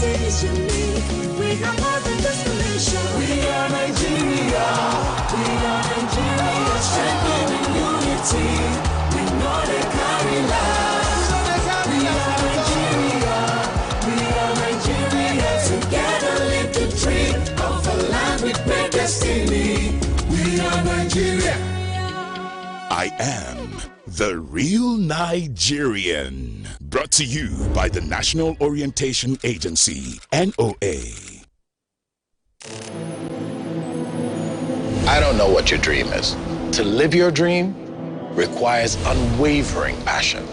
city is unique. We have more than destination. We are Nigeria. We are Nigeria. Strengthening unity. We know they carry lives. We are Nigeria. We are Nigeria. Together live the dream of a land with great destiny. We are Nigeria. I am the real Nigerian. Brought to you by the National Orientation Agency, NOA. I don't know what your dream is. To live your dream requires unwavering passion.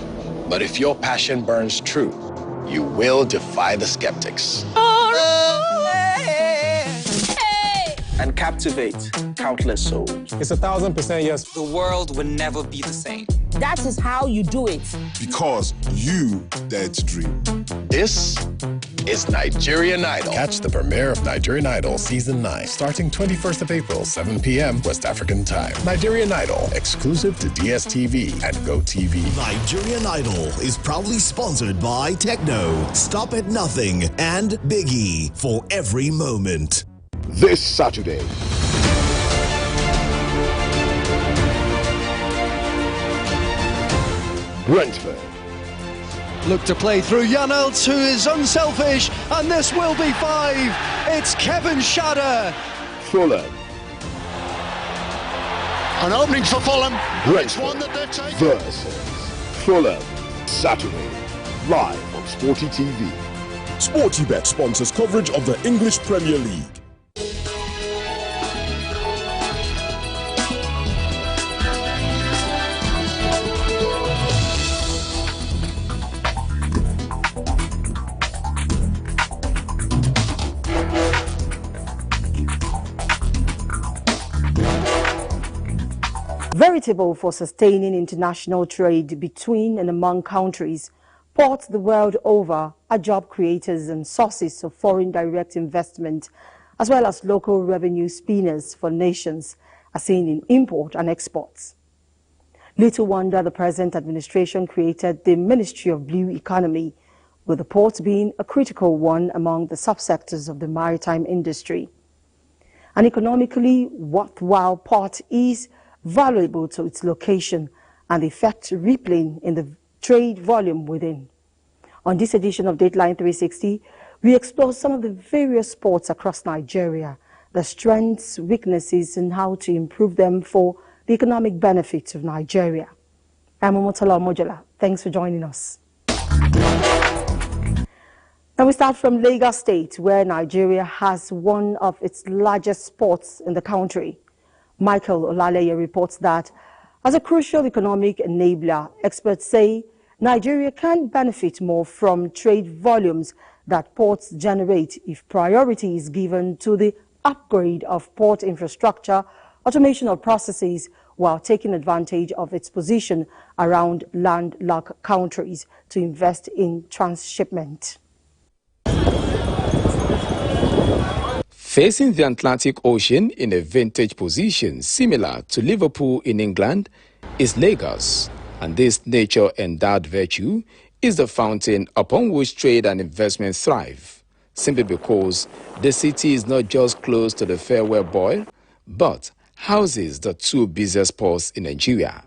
But if your passion burns true, you will defy the skeptics. And captivate countless souls. It's 1,000% yes. The world will never be the same. That is how you do it. Because you dared to dream. This is Nigerian Idol. Catch the premiere of Nigerian Idol Season 9, starting 21st of April, 7 p.m. West African time. Nigerian Idol, exclusive to DSTV and GoTV. Nigerian Idol is proudly sponsored by Techno, Stop at Nothing, and Biggie, For Every Moment. This Saturday, Brentford. Look to play through Janelt, who is unselfish, and this will be 5. It's Kevin Shadder. Fulham. An opening for Fulham. Brentford it's one that they're taking. Versus Fulham. Saturday, live on Sporty TV. SportyBet sponsors coverage of the English Premier League. Veritable for sustaining international trade between and among countries, ports the world over are job creators and sources of foreign direct investment, as well as local revenue spinners for nations, as seen in import and exports. Little wonder the present administration created the Ministry of Blue Economy, with the port being a critical one among the subsectors of the maritime industry. An economically worthwhile port is valuable to its location and the effect rippling in the trade volume within. On this edition of Dateline 360, we explore some of the various ports across Nigeria, the strengths, weaknesses, and how to improve them for the economic benefits of Nigeria. I'm Omotala Mojola. Thanks for joining us. Now we start from Lagos State, where Nigeria has one of its largest ports in the country. Michael Olaleye reports that as a crucial economic enabler, experts say Nigeria can benefit more from trade volumes that ports generate if priority is given to the upgrade of port infrastructure, automation of processes, while taking advantage of its position around landlocked countries to invest in transshipment. Facing the Atlantic Ocean in a vintage position similar to Liverpool in England is Lagos, and this nature-endowed virtue is the fountain upon which trade and investment thrive, simply because the city is not just close to the Fairway Boil, but houses the two busiest ports in Nigeria.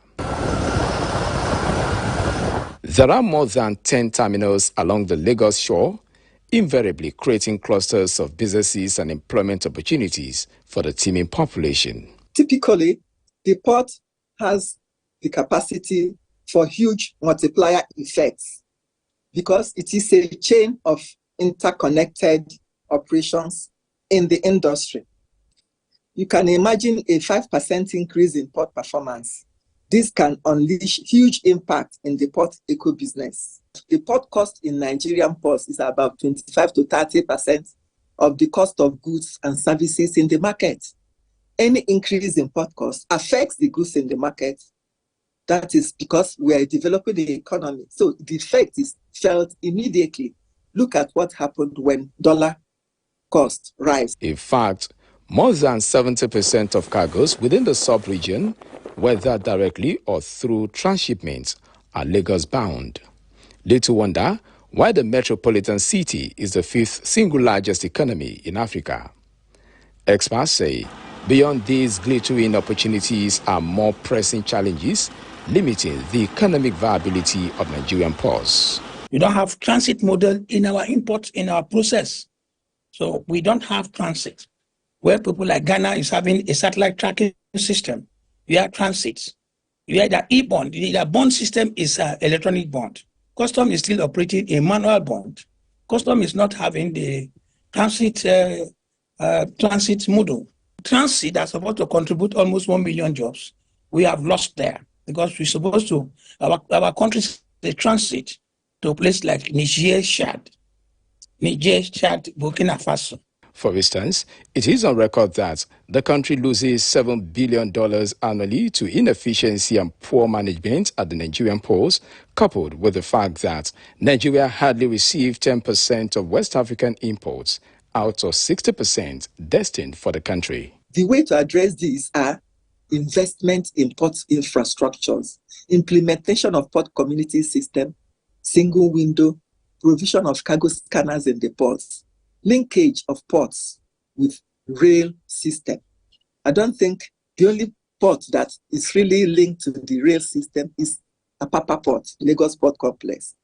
There are more than 10 terminals along the Lagos shore, invariably creating clusters of businesses and employment opportunities for the teeming population. Typically, the port has the capacity for huge multiplier effects because it is a chain of interconnected operations in the industry. You can imagine a 5% increase in port performance. This can unleash huge impact in the port eco-business. The port cost in Nigerian ports is about 25 to 30% of the cost of goods and services in the market. Any increase in port costs affects the goods in the market. That is because we are developing the economy. So the effect is felt immediately. Look at what happened when dollar cost rise. In fact, more than 70% of cargoes within the sub-region, whether directly or through transshipment, are Lagos-bound. Little wonder while the metropolitan city is the fifth single largest economy in Africa. Experts say beyond these glittering opportunities are more pressing challenges limiting the economic viability of Nigerian ports. We don't have transit model in our imports, in our process. So we don't have transit. Where people like Ghana is having a satellite tracking system, we have transits. We have the e-bond. The bond system is an electronic bond. Custom is still operating a manual bond. Custom is not having the transit model. Transit are supposed to contribute almost 1 million jobs. We have lost there because we're supposed to, our countries, the transit to a place like Niger, Chad, Burkina Faso. For instance, it is on record that the country loses $7 billion annually to inefficiency and poor management at the Nigerian ports, coupled with the fact that Nigeria hardly receives 10% of West African imports out of 60% destined for the country. The way to address these are investment in port infrastructures, implementation of port community system, single window, provision of cargo scanners in the ports, linkage of ports with rail system. I don't think the only port that is really linked to the rail system is Apapa Port, Lagos Port Complex.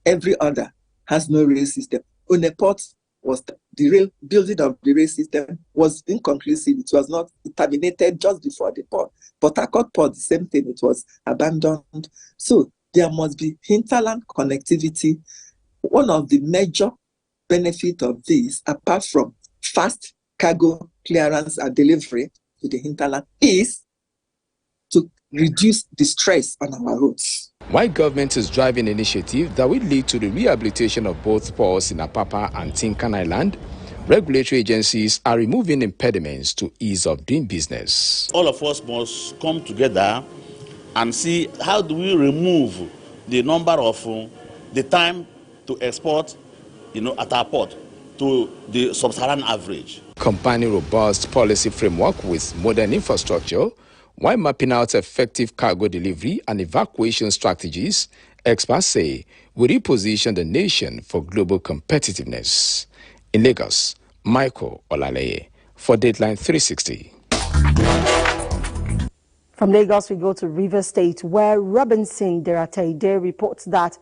Every other has no rail system. Onne Port was the rail building of the rail system was inconclusive. It was not terminated just before the port. Port Harcourt Port, the same thing, it was abandoned. So there must be hinterland connectivity. One of the major benefits of this, apart from fast cargo clearance and delivery to the hinterland, is to reduce the stress on our roads. While government is driving initiative that will lead to the rehabilitation of both ports in Apapa and Tinkan Island, regulatory agencies are removing impediments to ease of doing business. All of us must come together and see how do we remove the number of the time to export at our port to the sub-Saharan average. Combining robust policy framework with modern infrastructure, while mapping out effective cargo delivery and evacuation strategies, experts say will reposition the nation for global competitiveness. In Lagos, Michael Olaleye for Dateline 360. From Lagos, we go to Rivers State, where Robinson Derateide reports that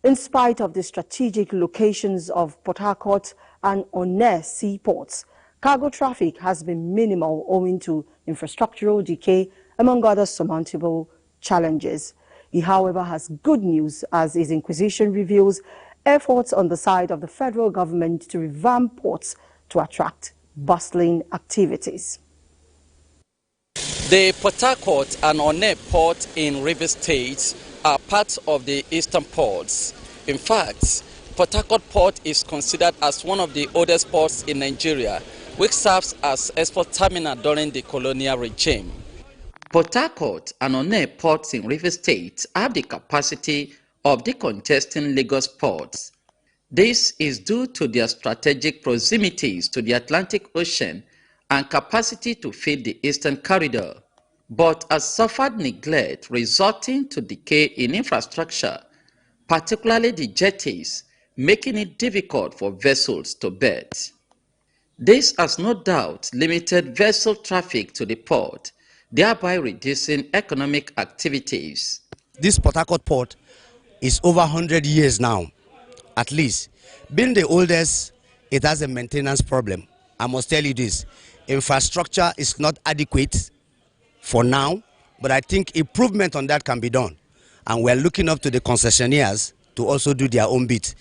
in spite of the strategic locations of Port Harcourt and Onne seaports, cargo traffic has been minimal owing to infrastructural decay, among other surmountable challenges. He, however, has good news as his inquisition reveals efforts on the side of the federal government to revamp ports to attract bustling activities. The Port Harcourt and Onne port in Rivers State are part of the eastern ports. In fact, Port Harcourt port is considered as one of the oldest ports in Nigeria, which serves as export terminal during the colonial regime. Port Harcourt and Onne ports in Rivers State have the capacity of decongesting Lagos ports. This is due to their strategic proximities to the Atlantic Ocean and capacity to feed the Eastern Corridor, but has suffered neglect resulting to decay in infrastructure, particularly the jetties, making it difficult for vessels to berth. This has no doubt limited vessel traffic to the port, thereby reducing economic activities. This Port Harcourt port is over 100 years now, at least. Being the oldest, it has a maintenance problem. I must tell you this, infrastructure is not adequate for now, but I think improvement on that can be done. And we're looking up to the concessionaires to also do their own bit.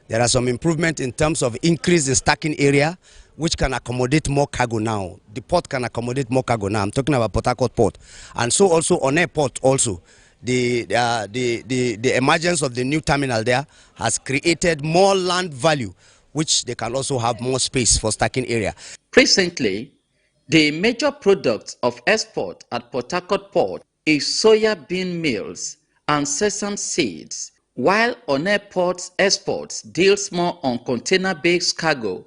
There are some improvement in terms of increase in stacking area, which can accommodate more cargo now. The port can accommodate more cargo now. I'm talking about Port Harcourt port. And so also on airport also. The emergence of the new terminal there has created more land value, which they can also have more space for stacking area. Presently, the major product of export at Port Harcourt port is soya bean meals and sesame seeds, while Onne port's exports deals more on container-based cargo,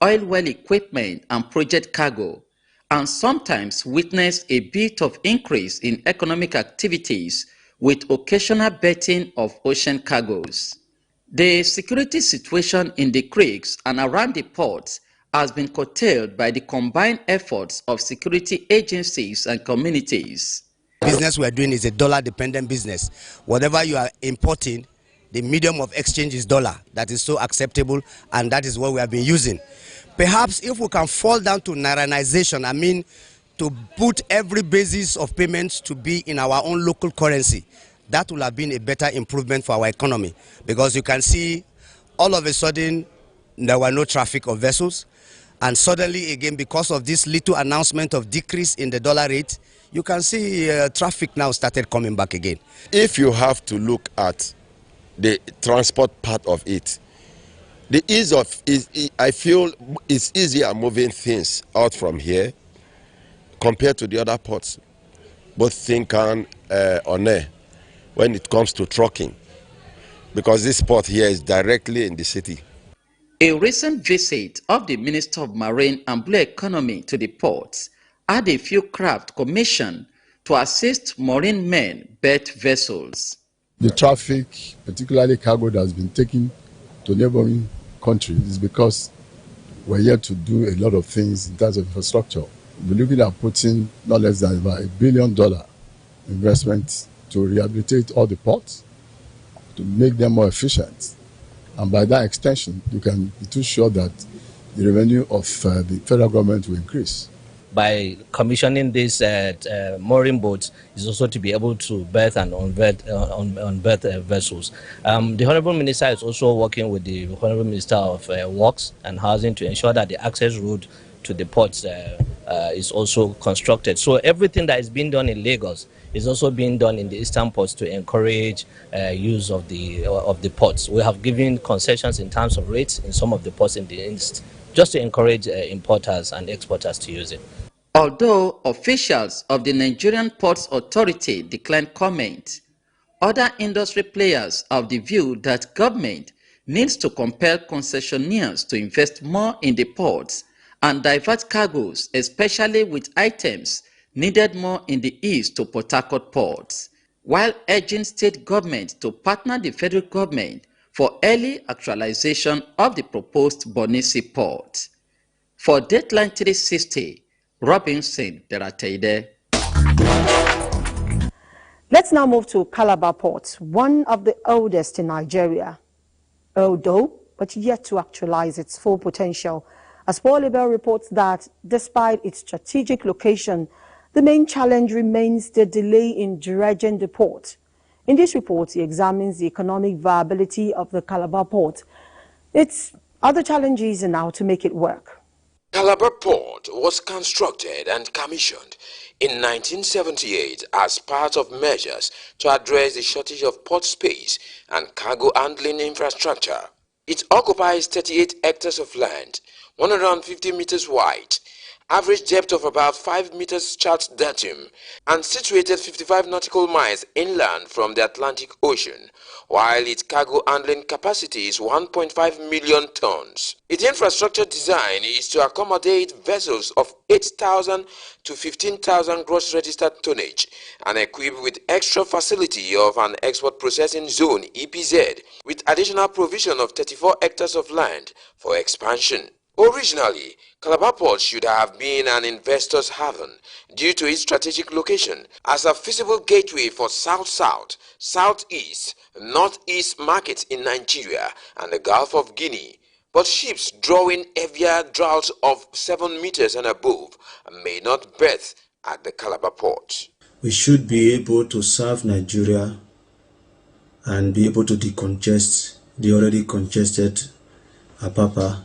oil well equipment and project cargo, and sometimes witness a bit of increase in economic activities with occasional berthing of ocean cargoes. The security situation in the creeks and around the ports has been curtailed by the combined efforts of security agencies and communities. Business we're doing is a dollar-dependent business. Whatever you are importing, the medium of exchange is dollar. That is so acceptable, and that is what we have been using. Perhaps if we can fall down to Nairanization, I mean, to put every basis of payments to be in our own local currency, that will have been a better improvement for our economy. Because you can see, all of a sudden, there were no traffic of vessels. And suddenly, again, because of this little announcement of decrease in the dollar rate, you can see traffic now started coming back again. If you have to look at the transport part of it, the ease of I feel it's easier moving things out from here compared to the other ports, both Thinkan, Onne, when it comes to trucking, because this port here is directly in the city. A recent visit of the Minister of Marine and Blue Economy to the ports had a few craft commissioned to assist marine men berth vessels. The traffic, particularly cargo, that has been taken to neighboring countries is because we're here to do a lot of things in terms of infrastructure. We're looking at putting not less than about $1 billion investment to rehabilitate all the ports, to make them more efficient. And by that extension, you can be too sure that the revenue of the federal government will increase. By commissioning these mooring boats is also to be able to berth and unberth vessels. The Honourable Minister is also working with the Honourable Minister of Works and Housing to ensure that the access route to the ports is also constructed. So everything that is being done in Lagos is also being done in the eastern ports to encourage use of the ports. We have given concessions in terms of rates in some of the ports in the east, just to encourage importers and exporters to use it. Although officials of the Nigerian Ports Authority declined comment, other industry players have the view that government needs to compel concessionaires to invest more in the ports and divert cargoes, especially with items needed more in the east to Port Harcourt ports, while urging state government to partner the federal government for early actualization of the proposed Bonisi port. For Dateline 360, Robinson Derateide. Let's now move to Calabar Port, one of the oldest in Nigeria. Although, but yet to actualize its full potential, as Paul Abel reports that despite its strategic location, the main challenge remains the delay in dredging the port. In this report, he examines the economic viability of the Calabar port. Its other challenges and how to make it work. Calabar Port was constructed and commissioned in 1978 as part of measures to address the shortage of port space and cargo handling infrastructure. It occupies 38 hectares of land, 150 meters wide, average depth of about 5 meters chart datum, and situated 55 nautical miles inland from the Atlantic Ocean, while its cargo handling capacity is 1.5 million tons. Its infrastructure design is to accommodate vessels of 8,000 to 15,000 gross registered tonnage and equipped with extra facility of an export processing zone EPZ with additional provision of 34 hectares of land for expansion. Originally, Calabar Port should have been an investor's haven due to its strategic location as a feasible gateway for South-South, Southeast, Northeast markets in Nigeria and the Gulf of Guinea. But ships drawing heavier draughts of 7 meters and above may not berth at the Calabar Port. We should be able to serve Nigeria and be able to decongest the already congested Apapa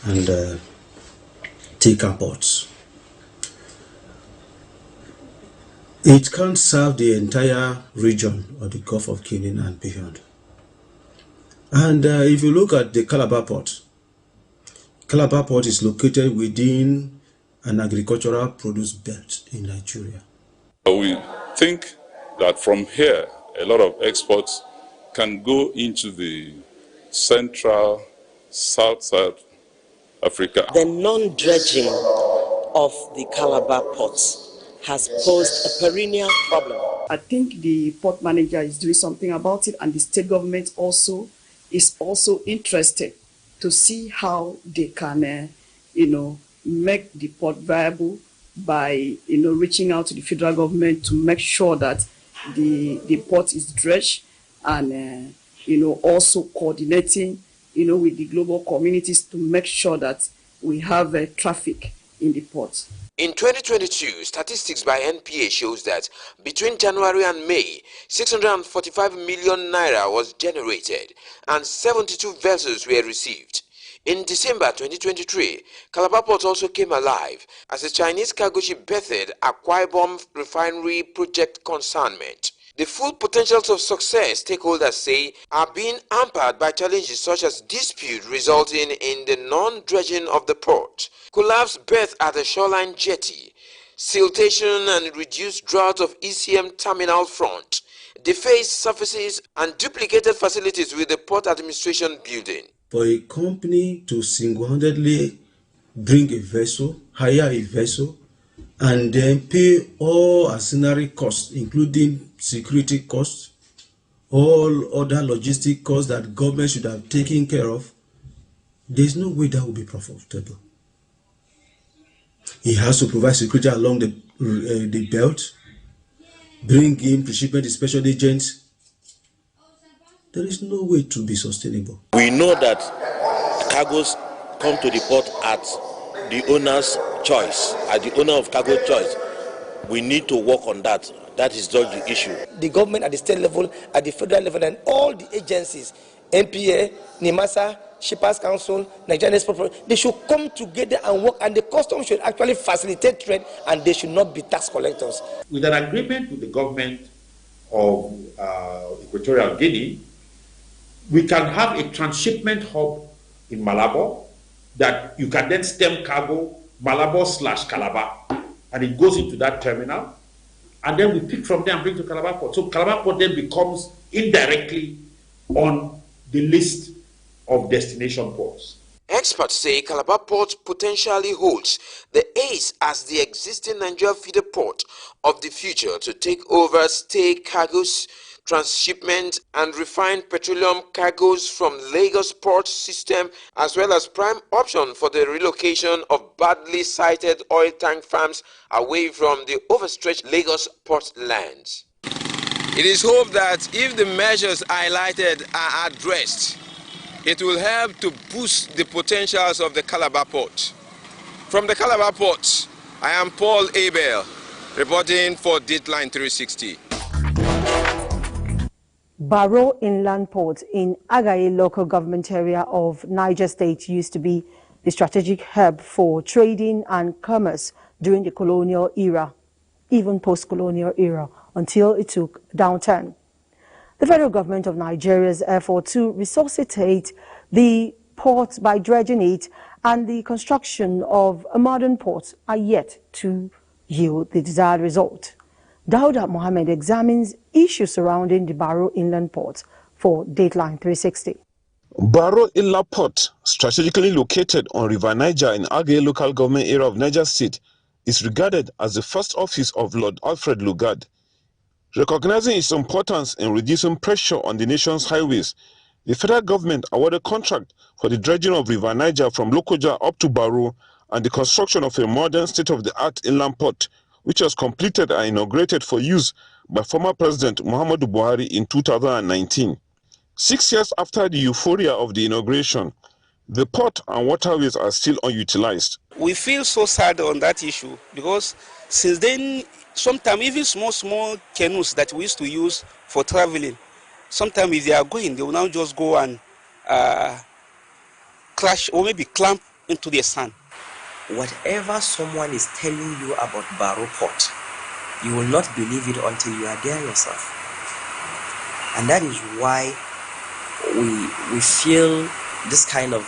and Thika ports. It can't serve the entire region of the Gulf of Guinea and beyond. And if you look at the Calabar Port is located within an agricultural produce belt in Nigeria. We think that from here, a lot of exports can go into the Central, South Africa. The non-dredging of the Calabar ports has posed a perennial problem. I think the port manager is doing something about it, and the state government also is also interested to see how they can, make the port viable by, reaching out to the federal government to make sure that the port is dredged and, also coordinating, with the global communities to make sure that we have traffic in the port. In 2022, statistics by NTA shows that between January and May, 645 million naira was generated and 72 vessels were received. In December 2023, Calabar Port also came alive as a Chinese cargo ship berthed Akwa Ibom refinery project consignment. The full potentials of success, stakeholders say, are being hampered by challenges such as dispute resulting in the non-dredging of the port, collapsed berth at the shoreline jetty, siltation and reduced drought of ECM terminal front, defaced surfaces and duplicated facilities with the port administration building. For a company to single-handedly bring a vessel, hire a vessel, and then pay all ancillary costs, including security costs, all other logistic costs that government should have taken care of, there's no way that will be profitable. He has to provide security along the belt, bring in pre-shipment special agents. There is no way to be sustainable. We know that cargoes come to the port at the owner's choice, at the owner of cargo choice. We need to work on that. That is just the issue. The government at the state level, at the federal level, and all the agencies, NPA, NIMASA, Shippers Council, Nigerian Export, they should come together and work, and the customs should actually facilitate trade, and they should not be tax collectors. With an agreement with the government of Equatorial Guinea, we can have a transshipment hub in Malabo that you can then stem cargo Malabo/Calabar, and it goes into that terminal, and then we pick from there and bring to Calabar Port. So Calabar Port then becomes indirectly on the list of destination ports. Experts say Calabar Port potentially holds the ace as the existing Nigeria feeder port of the future to take over stay cargoes, transshipment and refined petroleum cargoes from Lagos port system, as well as prime option for the relocation of badly sited oil tank farms away from the overstretched Lagos port lands. It is hoped that if the measures highlighted are addressed, it will help to boost the potentials of the Calabar port. From the Calabar port, I am Paul Abel, reporting for Dateline 360. Baro Inland Port in Agaye local government area of Niger State used to be the strategic hub for trading and commerce during the colonial era, even post-colonial era, until it took a downturn. The federal government of Nigeria's effort to resuscitate the port by dredging it and the construction of a modern port are yet to yield the desired result. Dauda Mohammed examines issues surrounding the Baro Inland Port for Dateline 360. Baro Inland Port, strategically located on River Niger in Agaye local government area of Niger State, is regarded as the first office of Lord Alfred Lugard. Recognizing its importance in reducing pressure on the nation's highways, the federal government awarded contract for the dredging of River Niger from Lokoja up to Baro and the construction of a modern state-of-the-art inland port, which was completed and inaugurated for use by former President Muhammadu Buhari in 2019. 6 years after the euphoria of the inauguration, the port and waterways are still unutilized. We feel so sad on that issue because since then, sometimes even small canoes that we used to use for traveling, sometimes if they are going, they will now just go and crash or maybe clamp into the sand. Whatever someone is telling you about Baro Port, you will not believe it until you are there yourself. And that is why we feel this kind of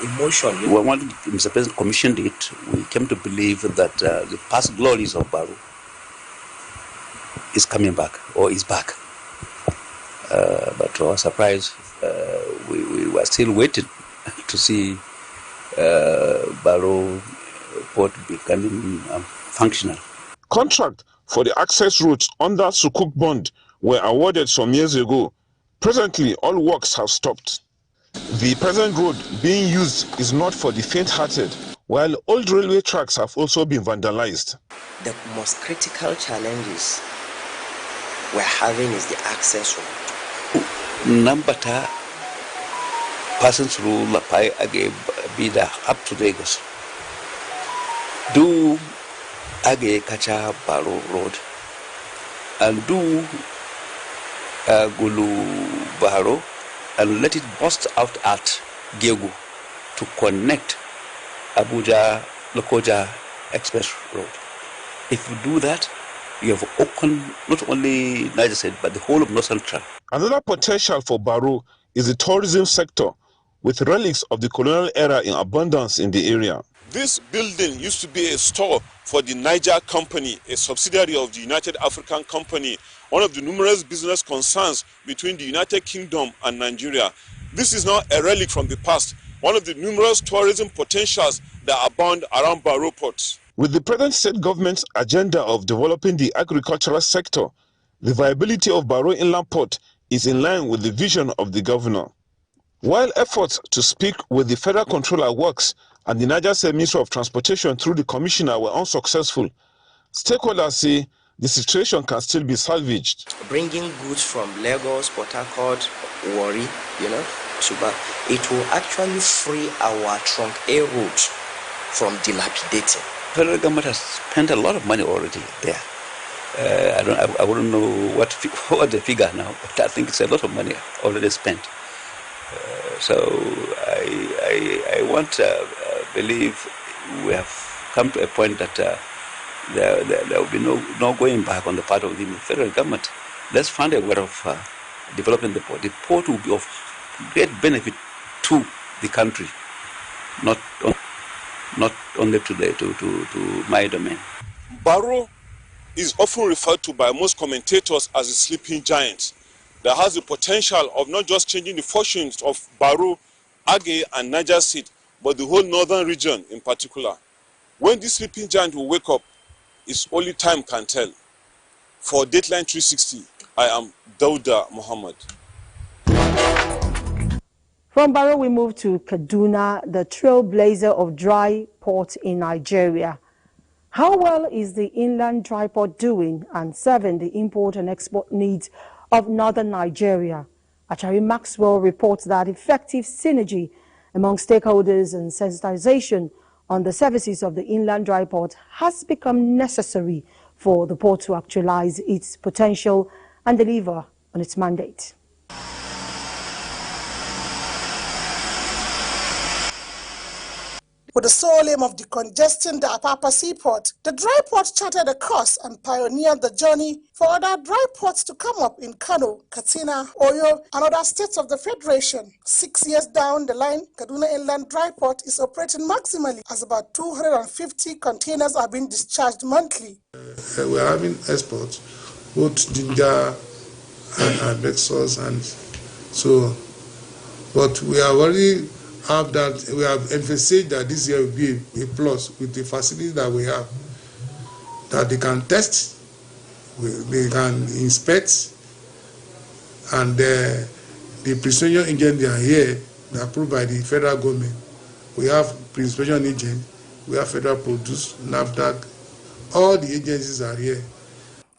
emotion. When Mr. President commissioned it, we came to believe that the past glories of Baro is coming back, or is back. But to our surprise, we were still waiting to see Baro Port becoming functional. Contract for the access routes under Sukuk bond were awarded some years ago, Presently, all works have stopped. The present road being used is not for the faint-hearted, while old railway tracks have also been vandalized. The most critical challenges we're having is the access road. Nambata passing through Lapai Age Bida up to Lagos. Do Age Kacha Baro Road and do Gulu Baro and let it bust out at Gegu to connect Abuja Lokoja Express Road. If you do that, you have opened not only Niger State but the whole of North Central. Another potential for Baro is the tourism sector, with relics of the colonial era in abundance in the area. This building used to be a store for the Niger Company, a subsidiary of the United African Company, one of the numerous business concerns between the United Kingdom and Nigeria. This is now a relic from the past, one of the numerous tourism potentials that abound around Baro Port. With the present state government's agenda of developing the agricultural sector, the viability of Baro Inland Port is in line with the vision of the governor. While efforts to speak with the Federal Controller Works and the Niger State Ministry of Transportation through the Commissioner were unsuccessful, stakeholders say the situation can still be salvaged. Bringing goods from Lagos, Port Harcourt, Warri, it will actually free our trunk A route from dilapidating. The federal government has spent a lot of money already there. I wouldn't know what the figure now, but I think it's a lot of money already spent. So I want to believe we have come to a point that there will be no going back on the part of the federal government. Let's find a way of developing the port. The port will be of great benefit to the country, not only to my domain. Baro is often referred to by most commentators as a sleeping giant that has the potential of not just changing the fortunes of Baro, Age, and Niger State, but the whole northern region in particular. When this sleeping giant will wake up, it's only time can tell. For Dateline 360, I am Dauda Muhammad. From Baro, we move to Kaduna, the trailblazer of dry port in Nigeria. How well is the inland dry port doing and serving the import and export needs of northern Nigeria? Achari Maxwell reports that effective synergy among stakeholders and sensitization on the services of the inland dry port has become necessary for the port to actualize its potential and deliver on its mandate. With the sole aim of decongesting the Apapa seaport, the dry port charted a course and pioneered the journey for other dry ports to come up in Kano, Katsina, Oyo, and other states of the Federation. 6 years down the line, Kaduna Inland Dry Port is operating maximally as about 250 containers are being discharged monthly. We are having exports, both ginger and red sauce, and so, but we are already have that, we have emphasized that this year will be a plus with the facilities that we have, that they can test, they can inspect, and the pre-inspection agents they are here, they are approved by the federal government. We have pre-inspection agents, we have federal produce, NAFDAC, all the agencies are here.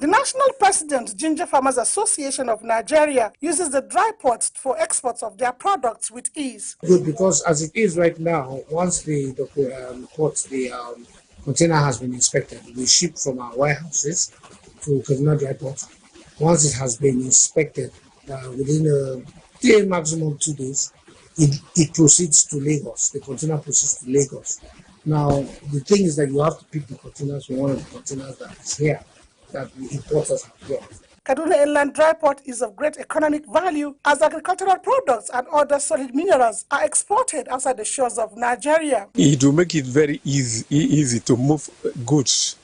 The National President, Ginger Farmers Association of Nigeria, uses the dry ports for exports of their products with ease. Good, because as it is right now, once the container has been inspected, we ship from our warehouses to Kaduna Dry Port. Once it has been inspected, within a day, maximum 2 days, it proceeds to Lagos. The container proceeds to Lagos. Now, the thing is that you have to pick the containers from one of the containers that is here, that the importers have brought. Kaduna Inland Dry Port is of great economic value as agricultural products and other solid minerals are exported outside the shores of Nigeria. It will make it very easy to move goods,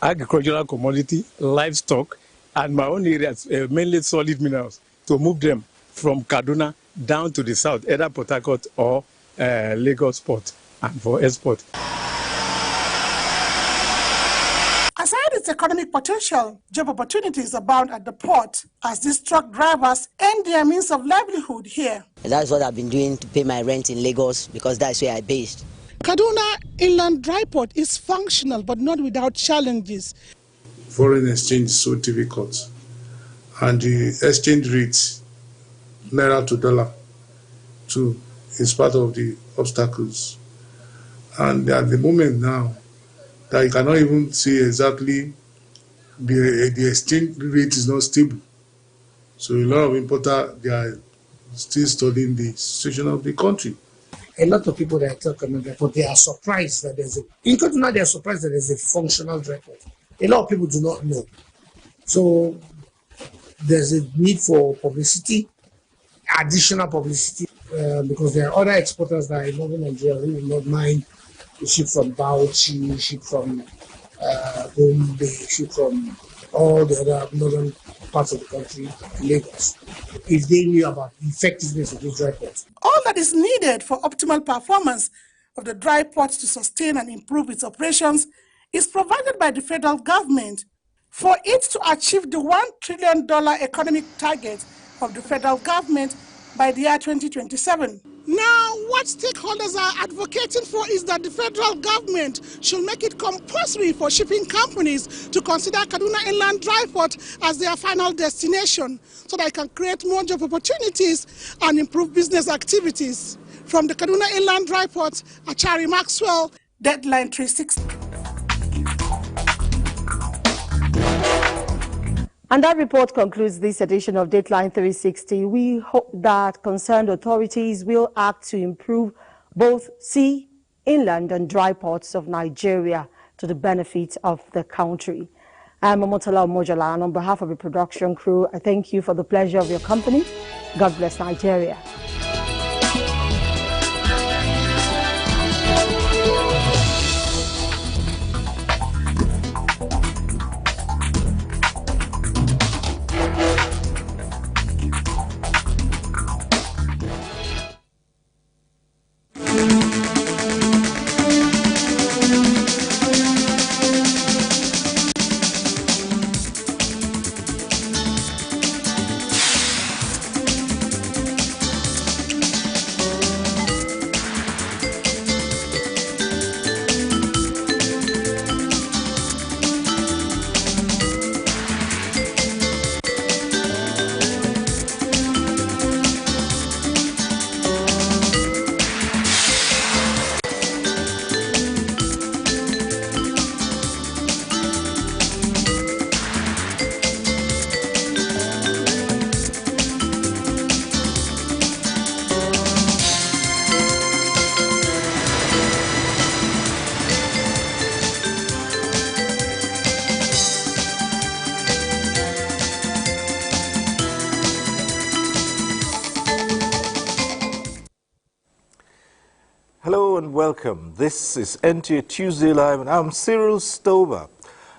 agricultural commodity, livestock, and my own areas, mainly solid minerals, to move them from Kaduna down to the south, either Port Harcourt or Lagos port, and for export. Aside its economic potential, job opportunities abound at the port as these truck drivers earn their means of livelihood here. That's what I've been doing to pay my rent in Lagos because that's where I based. Kaduna Inland Dry Port is functional but not without challenges. Foreign exchange is so difficult, and the exchange rate, naira to dollar, too, is part of the obstacles. And at the moment now, that you cannot even see exactly the exchange rate is not stable. So a lot of importers, they are still studying the situation of the country. A lot of people that talk about that, but they are surprised that in Kaduna, they are surprised that there's a functional dry port. A lot of people do not know. So there's a need for publicity, additional publicity, because there are other exporters that are involved in Nigeria who will not mind to ship from Bauchi, ship from Gombe, ship from all the other northern parts of the country to Lagos, if they knew about the effectiveness of this dry port. All that is needed for optimal performance of the dry port to sustain and improve its operations is provided by the federal government for it to achieve the $1 trillion economic target of the federal government by the year 2027. Now, what stakeholders are advocating for is that the federal government should make it compulsory for shipping companies to consider Kaduna Inland Dry Port as their final destination so that it can create more job opportunities and improve business activities. From the Kaduna Inland Dry Port, Achari Maxwell, Dateline 360. And that report concludes this edition of Dateline 360. We hope that concerned authorities will act to improve both sea, inland and dry ports of Nigeria to the benefit of the country. I'm Omotola Omojala, and on behalf of the production crew, I thank you for the pleasure of your company. God bless Nigeria. Hello and welcome. This is NTA Tuesday Live and I'm Cyril Stover.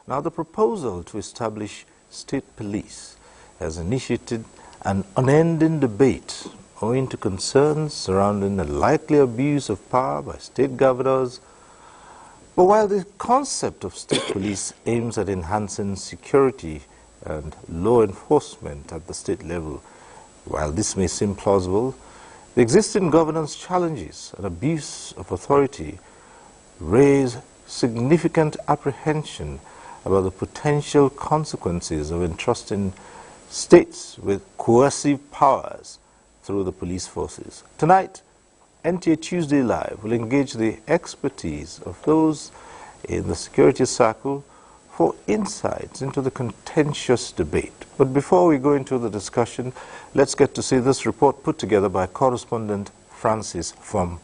Now, the proposal to establish state police has initiated an unending debate owing to concerns surrounding the likely abuse of power by state governors. But while the concept of state police aims at enhancing security and law enforcement at the state level, while this may seem plausible, the existing governance challenges and abuse of authority raise significant apprehension about the potential consequences of entrusting states with coercive powers through the police forces. Tonight, NTA Tuesday Live will engage the expertise of those in the security circle for insights into the contentious debate. But before we go into the discussion, let's get to see this report put together by correspondent Francis Fom.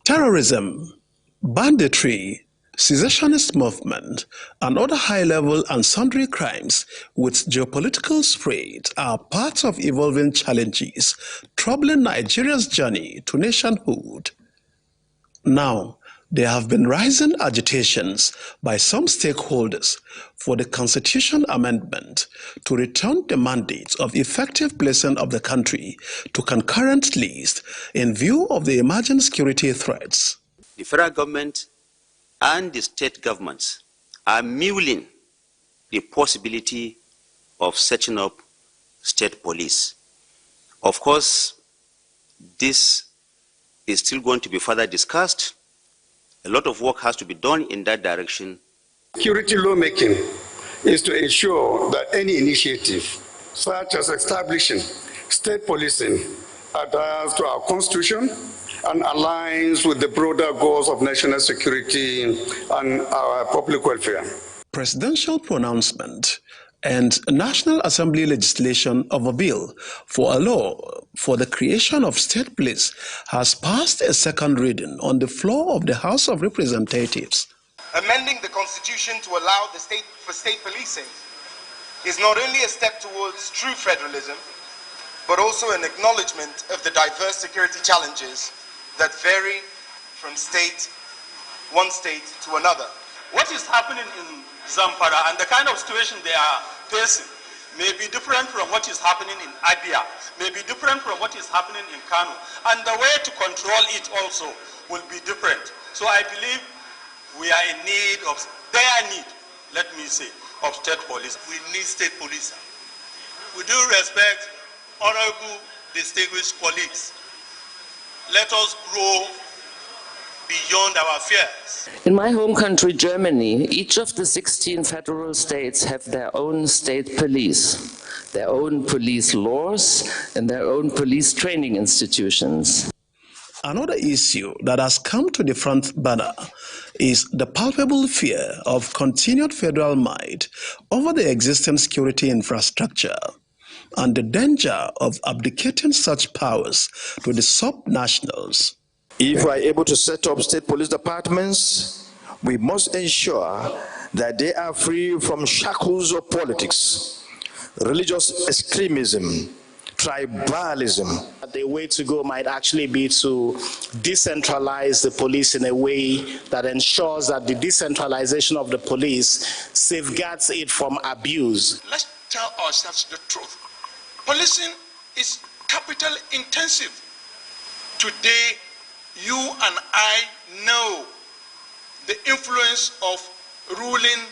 Terrorism, banditry, secessionist movement, and other high-level and sundry crimes with geopolitical spread are part of evolving challenges troubling Nigeria's journey to nationhood. Now, there have been rising agitations by some stakeholders for the Constitution amendment to return the mandate of effective placing of the country to concurrent list in view of the emerging security threats. The federal government and the state governments are mulling the possibility of setting up state police. Of course, this is still going to be further discussed. A lot of work has to be done in that direction. Security lawmaking is to ensure that any initiative, such as establishing state policing, adheres to our constitution and aligns with the broader goals of national security and our public welfare. Presidential pronouncement and National Assembly legislation of a bill for a law for the creation of state police has passed a second reading on the floor of the House of Representatives. Amending the Constitution to allow state policing is not only a step towards true federalism, but also an acknowledgement of the diverse security challenges that vary from one state to another. What is happening in Zamfara and the kind of situation they are facing may be different from what is happening in Abia, may be different from what is happening in Kano, and the way to control it also will be different. So I believe we are in need of, let me say, of state police. We need state police. With due respect, honorable distinguished colleagues, let us grow beyond our fears. In my home country, Germany, each of the 16 federal states have their own state police, their own police laws, and their own police training institutions. Another issue that has come to the front burner is the palpable fear of continued federal might over the existing security infrastructure and the danger of abdicating such powers to the subnationals. If we are able to set up state police departments, we must ensure that they are free from shackles of politics, religious extremism, tribalism. The way to go might actually be to decentralize the police in a way that ensures that the decentralization of the police safeguards it from abuse. Let's tell ourselves the truth. Policing is capital intensive. Today, you and I know the influence of ruling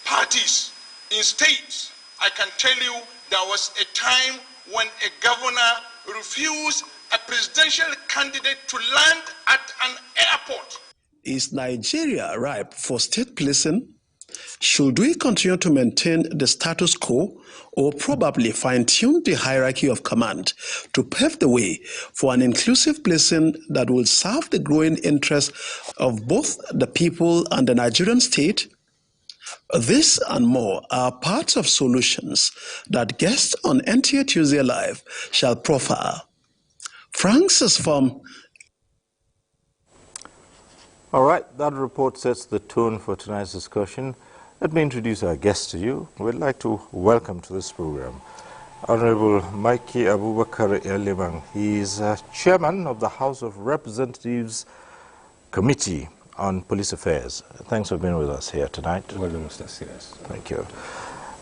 parties in states. I can tell you there was a time when a governor refused a presidential candidate to land at an airport. Is Nigeria ripe for state policing? Should we continue to maintain the status quo or probably fine-tune the hierarchy of command to pave the way for an inclusive policing that will serve the growing interests of both the people and the Nigerian state? This and more are parts of solutions that guests on NTA Tuesday Live shall profile. Francis from... All right, that report sets the tone for tonight's discussion. Let me introduce our guest to you. We'd like to welcome to this program Honorable Mikey Abubakar Eliman. He is chairman of the House of Representatives Committee on Police Affairs. Thanks for being with us here tonight. Welcome, Mr. Silas. Thank you.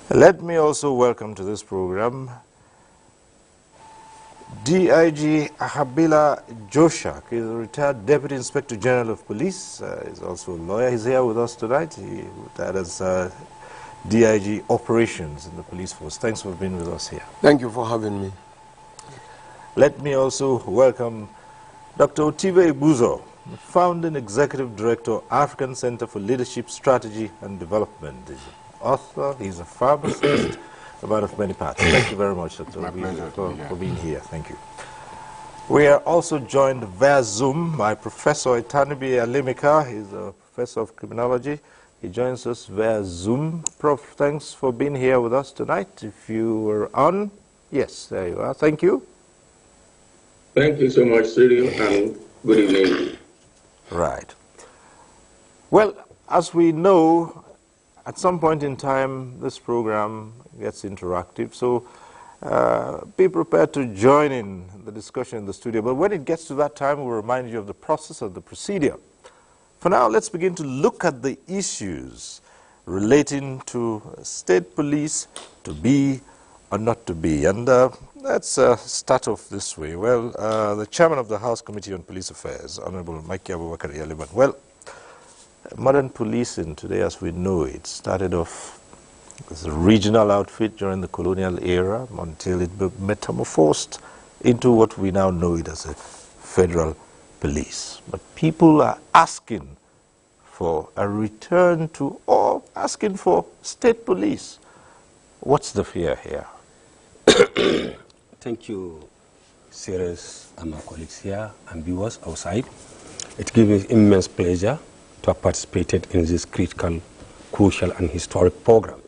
Let me also welcome to this program DIG Habila Joshak. He's a retired Deputy Inspector General of Police. He's also a lawyer. He's here with us tonight. He retired as DIG Operations in the police force. Thanks for being with us here. Thank you for having me. Let me also welcome Dr. Otibe Ibuzo, Founding Executive Director, African Center for Leadership, Strategy and Development. He's an author, he's a pharmacist, a man of many parts. Thank you very much, Dr. for being here. Thank you. We are also joined via Zoom by Professor Itanibi Alimika. He's a professor of criminology. He joins us via Zoom. Prof, thanks for being here with us tonight. If you were on, yes, there you are. Thank you. Thank you so much, Cyril, and good evening. Right. Well, as we know, at some point in time, this program gets interactive, so be prepared to join in the discussion in the studio. But when it gets to that time, we'll remind you of the process of the procedure. For now, let's begin to look at the issues relating to state police, to be or not to be. And let's start off this way. Well, the chairman of the House Committee on Police Affairs, Honorable Mikey Abubakar Yaliman. Well, Modern policing today, as we know it, started off as a regional outfit during the colonial era until it metamorphosed into what we now know it as a federal police. But people are asking for a return to, or asking for state police. What's the fear here? Thank you, Sirius and my colleagues here and viewers outside. It gives me immense pleasure to have participated in this critical, crucial and historic program.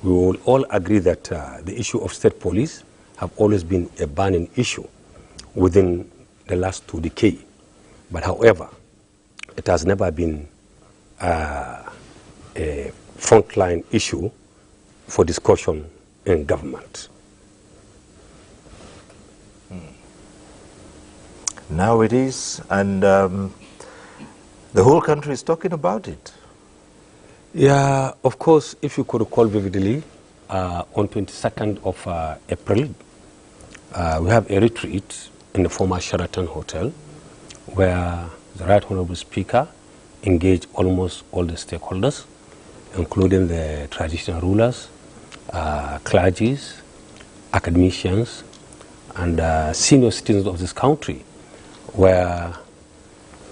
We will all agree that the issue of state police have always been a burning issue within the last 2 decades. But however, it has never been a frontline issue for discussion in government. Now it is, and the whole country is talking about it. Yeah, of course, if you could recall vividly, on 22nd of April, we have a retreat in the former Sheraton Hotel where the Right Honorable Speaker engaged almost all the stakeholders, including the traditional rulers, clergies, academicians, and senior citizens of this country, where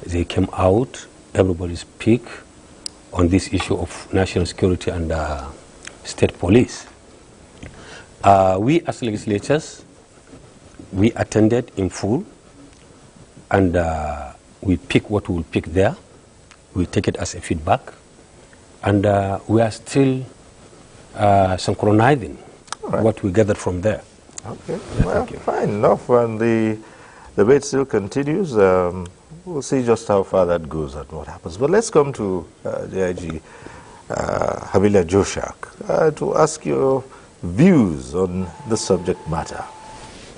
they came out, everybody speak on this issue of national security and state police. We as legislators, we attended in full, and we pick what we will pick there. We take it as a feedback, and we are still synchronizing what we gathered from there. Okay, well, fine enough. And the debate still continues. We'll see just how far that goes and what happens. But let's come to DIG Habila Joshak to ask your views on the subject matter.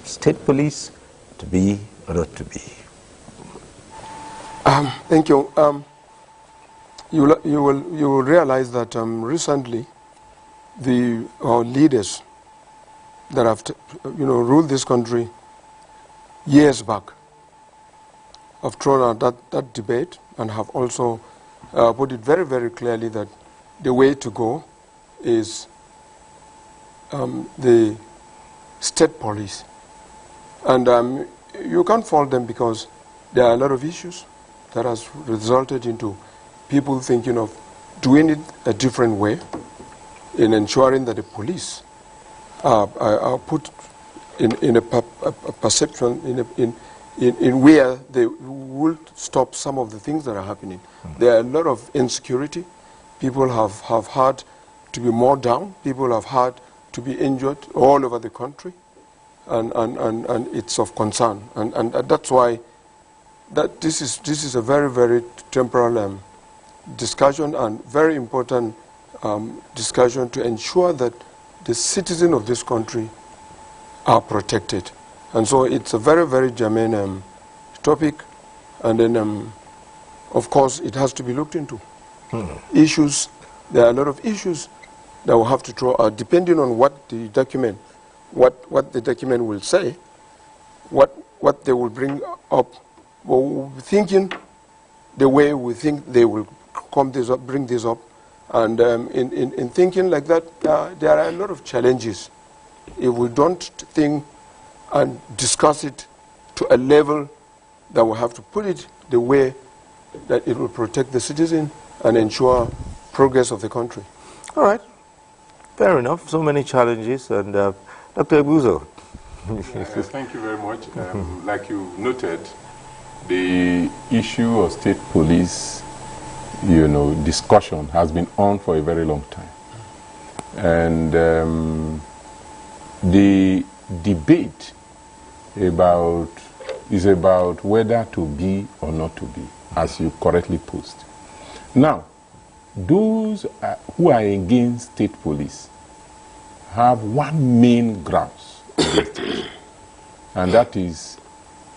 State police, to be or not to be? Thank you. You will realize that recently our leaders that have ruled this country years back have thrown out that debate and have also put it very, very clearly that the way to go is the state police. And you can't fault them because there are a lot of issues that has resulted into people thinking of doing it a different way in ensuring that the police are put in a perception, in where they will stop some of the things that are happening. There are a lot of insecurity. People have had to be more down. People have had to be injured all over the country. And it's of concern. And that's why that this is a very, very temporal discussion and very important discussion to ensure that the citizens of this country are protected. And so it's a very, very germane topic, and then of course it has to be looked into. Issues, there are a lot of issues that will have to throw out depending on what the document, what the document will say, what they will bring up. Well, we'll be thinking the way we think they will bring this up, and in thinking like that, there are a lot of challenges. If we don't think and discuss it to a level that we have to put it the way that it will protect the citizen and ensure progress of the country. All right, fair enough. So many challenges, and Dr. Abuja. Thank you very much. Like you noted, the issue of state police, discussion has been on for a very long time. And the debate is about whether to be or not to be, as you correctly posed. Now, those who are against state police have one main grounds against it, and that is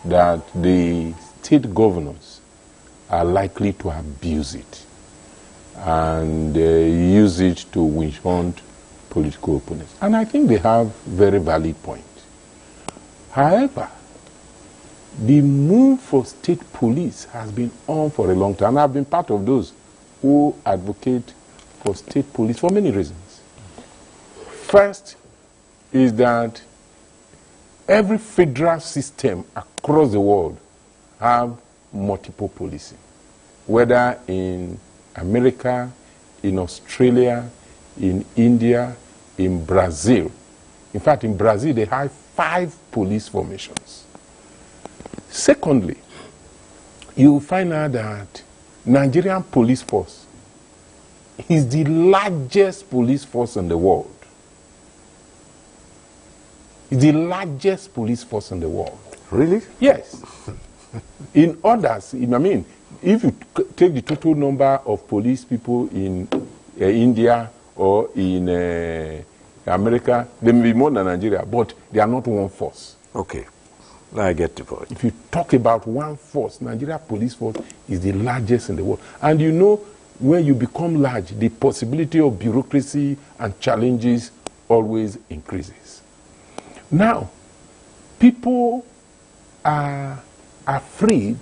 that the state governors are likely to abuse it and use it to witch hunt political opponents. And I think they have very valid points. However, The move for state police has been on for a long time. I've been part of those who advocate for state police for many reasons. First is that every federal system across the world have multiple policing, whether in America, in Australia, in India, in Brazil. In fact, in Brazil, they have 5 police formations. Secondly, you find out that Nigerian police force is the largest police force in the world. It's the largest police force in the world. Really? Yes. In others, I mean, if you take the total number of police people in India or in America, they may be more than Nigeria, but they are not one force. Okay. I get the point. If you talk about one force, Nigeria police force is the largest in the world. And you know, when you become large, the possibility of bureaucracy and challenges always increases. Now, people are afraid.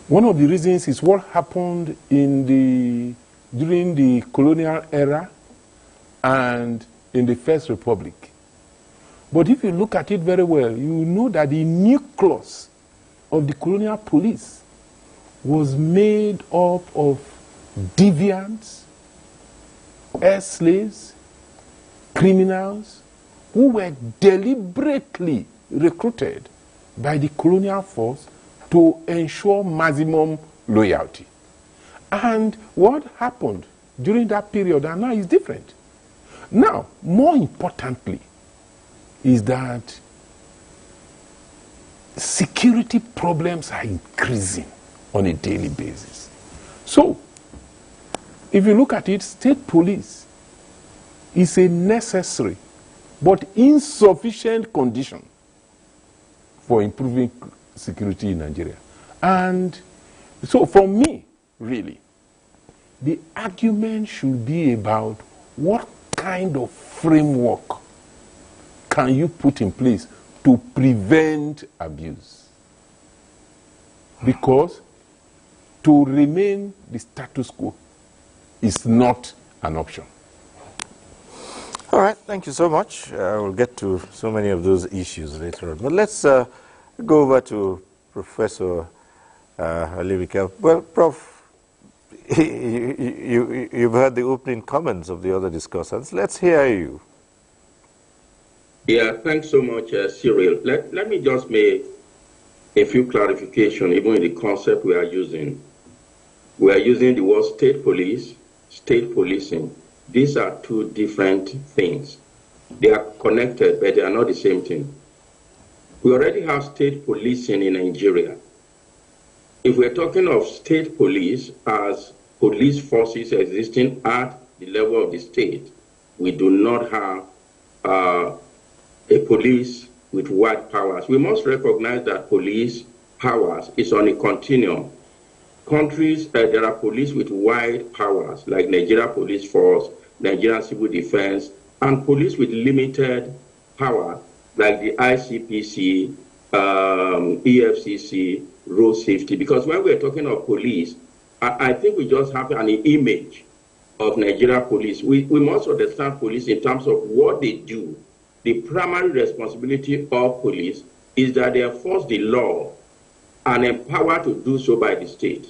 One of the reasons is what happened during the colonial era and in the First Republic. But if you look at it very well, you know that the nucleus of the colonial police was made up of deviants, ex-slaves, criminals, who were deliberately recruited by the colonial force to ensure maximum loyalty. And what happened during that period and now is different. Now, more importantly, is that security problems are increasing on a daily basis. So, if you look at it, state police is a necessary but insufficient condition for improving security in Nigeria. And so for me, really, the argument should be about what kind of framework can you put in place to prevent abuse? Because to remain the status quo is not an option. All right, thank you so much. We'll get to so many of those issues later on. But let's go over to Professor Olivika. Well, Prof, you've heard the opening comments of the other discussants. Let's hear you. Yeah, thanks so much, Cyril. Let me just make a few clarifications, even in the concept we are using. We are using the word state police, state policing. These are two different things. They are connected, but they are not the same thing. We already have state policing in Nigeria. If we're talking of state police as police forces existing at the level of the state, we do not have a police with wide powers. We must recognize that police powers is on a continuum. Countries, there are police with wide powers, like Nigeria Police Force, Nigerian Civil Defense, and police with limited power, like the ICPC, EFCC, road safety. Because when we're talking of police, I think we just have an image of Nigeria police. We must understand police in terms of what they do. The primary responsibility of police is that they enforce the law and empowered to do so by the state.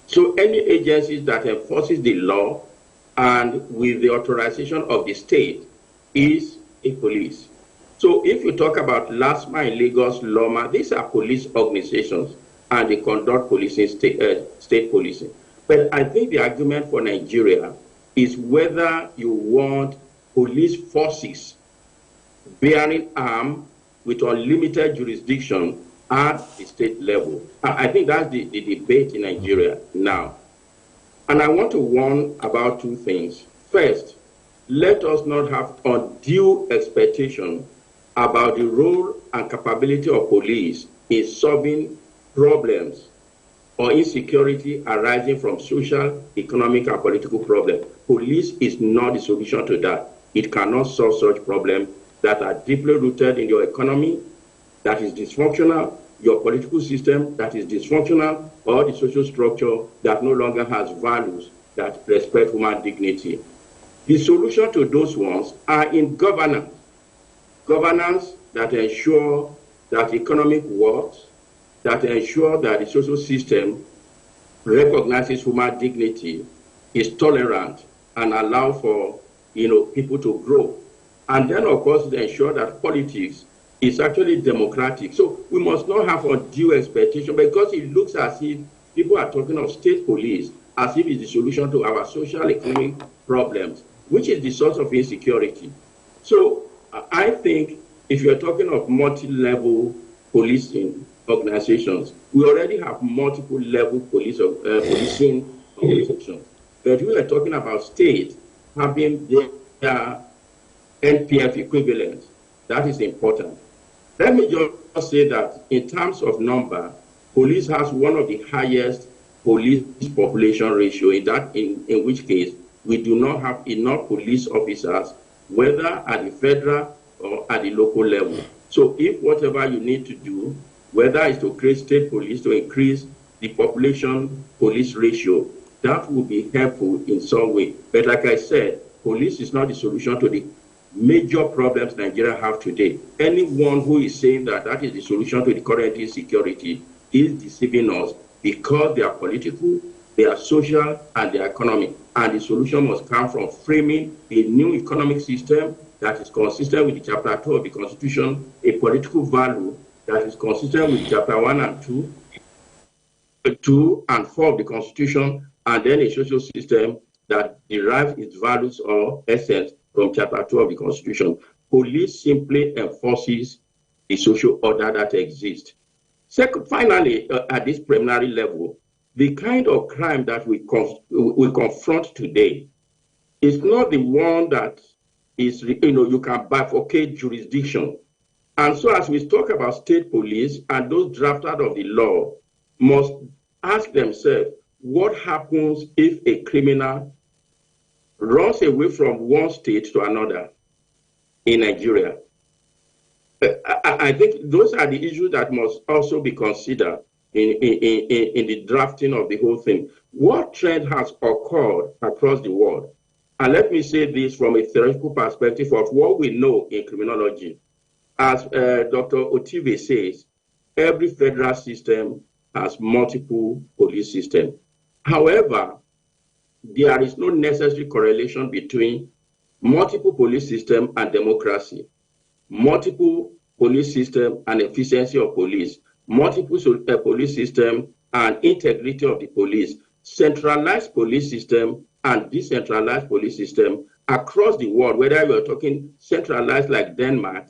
So any agencies that enforces the law and with the authorization of the state is a police. So if you talk about LASMA in Lagos, LOMA, these are police organizations and they conduct policing, state policing. But I think the argument for Nigeria is whether you want police forces bearing arms with unlimited jurisdiction at the state level. I think that's the debate in Nigeria now. And I want to warn about two things. First, let us not have undue expectation about the role and capability of police in solving problems or insecurity arising from social, economic, and political problems. Police is not the solution to that. It cannot solve such problems that are deeply rooted in your economy, that is dysfunctional, your political system that is dysfunctional or the social structure that no longer has values that respect human dignity. The solution to those ones are in governance. Governance that ensure that economic works, that ensure that the social system recognizes human dignity, is tolerant, and allow for people to grow. And then, of course, they ensure that politics is actually democratic. So we must not have undue expectation, because it looks as if people are talking of state police as if it's the solution to our social economic problems, which is the source of insecurity. So I think if you're talking of multi-level policing organizations, we already have multiple level policing organizations. But we are talking about states having their NPF equivalent. That is important. Let me just say that in terms of number, police has one of the highest police population ratio, in which case we do not have enough police officers, whether at the federal or at the local level. So if whatever you need to do, whether it's to create state police to increase the population police ratio, that will be helpful in some way. But like I said, police is not the solution to the major problems Nigeria have today. Anyone who is saying that that is the solution to the current insecurity is deceiving us, because they are political, they are social, and they are economic. And the solution must come from framing a new economic system that is consistent with the Chapter 2 of the Constitution, a political value that is consistent with Chapter 1 and 2 and 4 of the Constitution, and then a social system that derives its values or essence from Chapter 2 of the Constitution. Police simply enforces the social order that exists. Second, finally, at this preliminary level, the kind of crime that we confront today is not the one that is, you can bifurcate jurisdiction. And so as we talk about state police, and those drafters of the law must ask themselves, what happens if a criminal runs away from one state to another in Nigeria? I think those are the issues that must also be considered in the drafting of the whole thing. What trend has occurred across the world? And let me say this from a theoretical perspective of what we know in criminology. As Dr. Otive says, every federal system has multiple police systems. However, there is no necessary correlation between multiple police system and democracy, multiple police system and efficiency of police, multiple police system and integrity of the police, centralized police system and decentralized police system across the world, whether we are talking centralized like Denmark,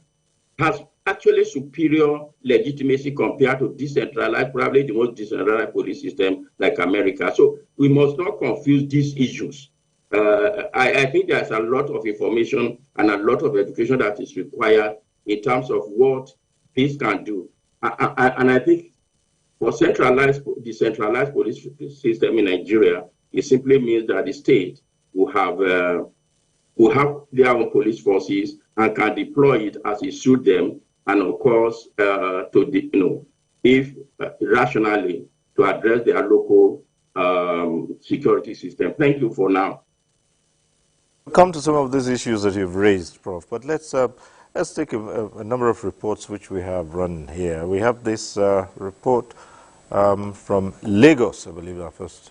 has actually superior legitimacy compared to decentralized, probably the most decentralized police system like America. So we must not confuse these issues. I think there's a lot of information and a lot of education that is required in terms of what this can do. And I think for decentralized police system in Nigeria, it simply means that the state will have their own police forces and can deploy it as it suits them, and of course, if rationally, to address their local security system. Thank you for now. We'll come to some of these issues that you've raised, Prof. But let's take a number of reports which we have run here. We have this report from Lagos, I believe, our first.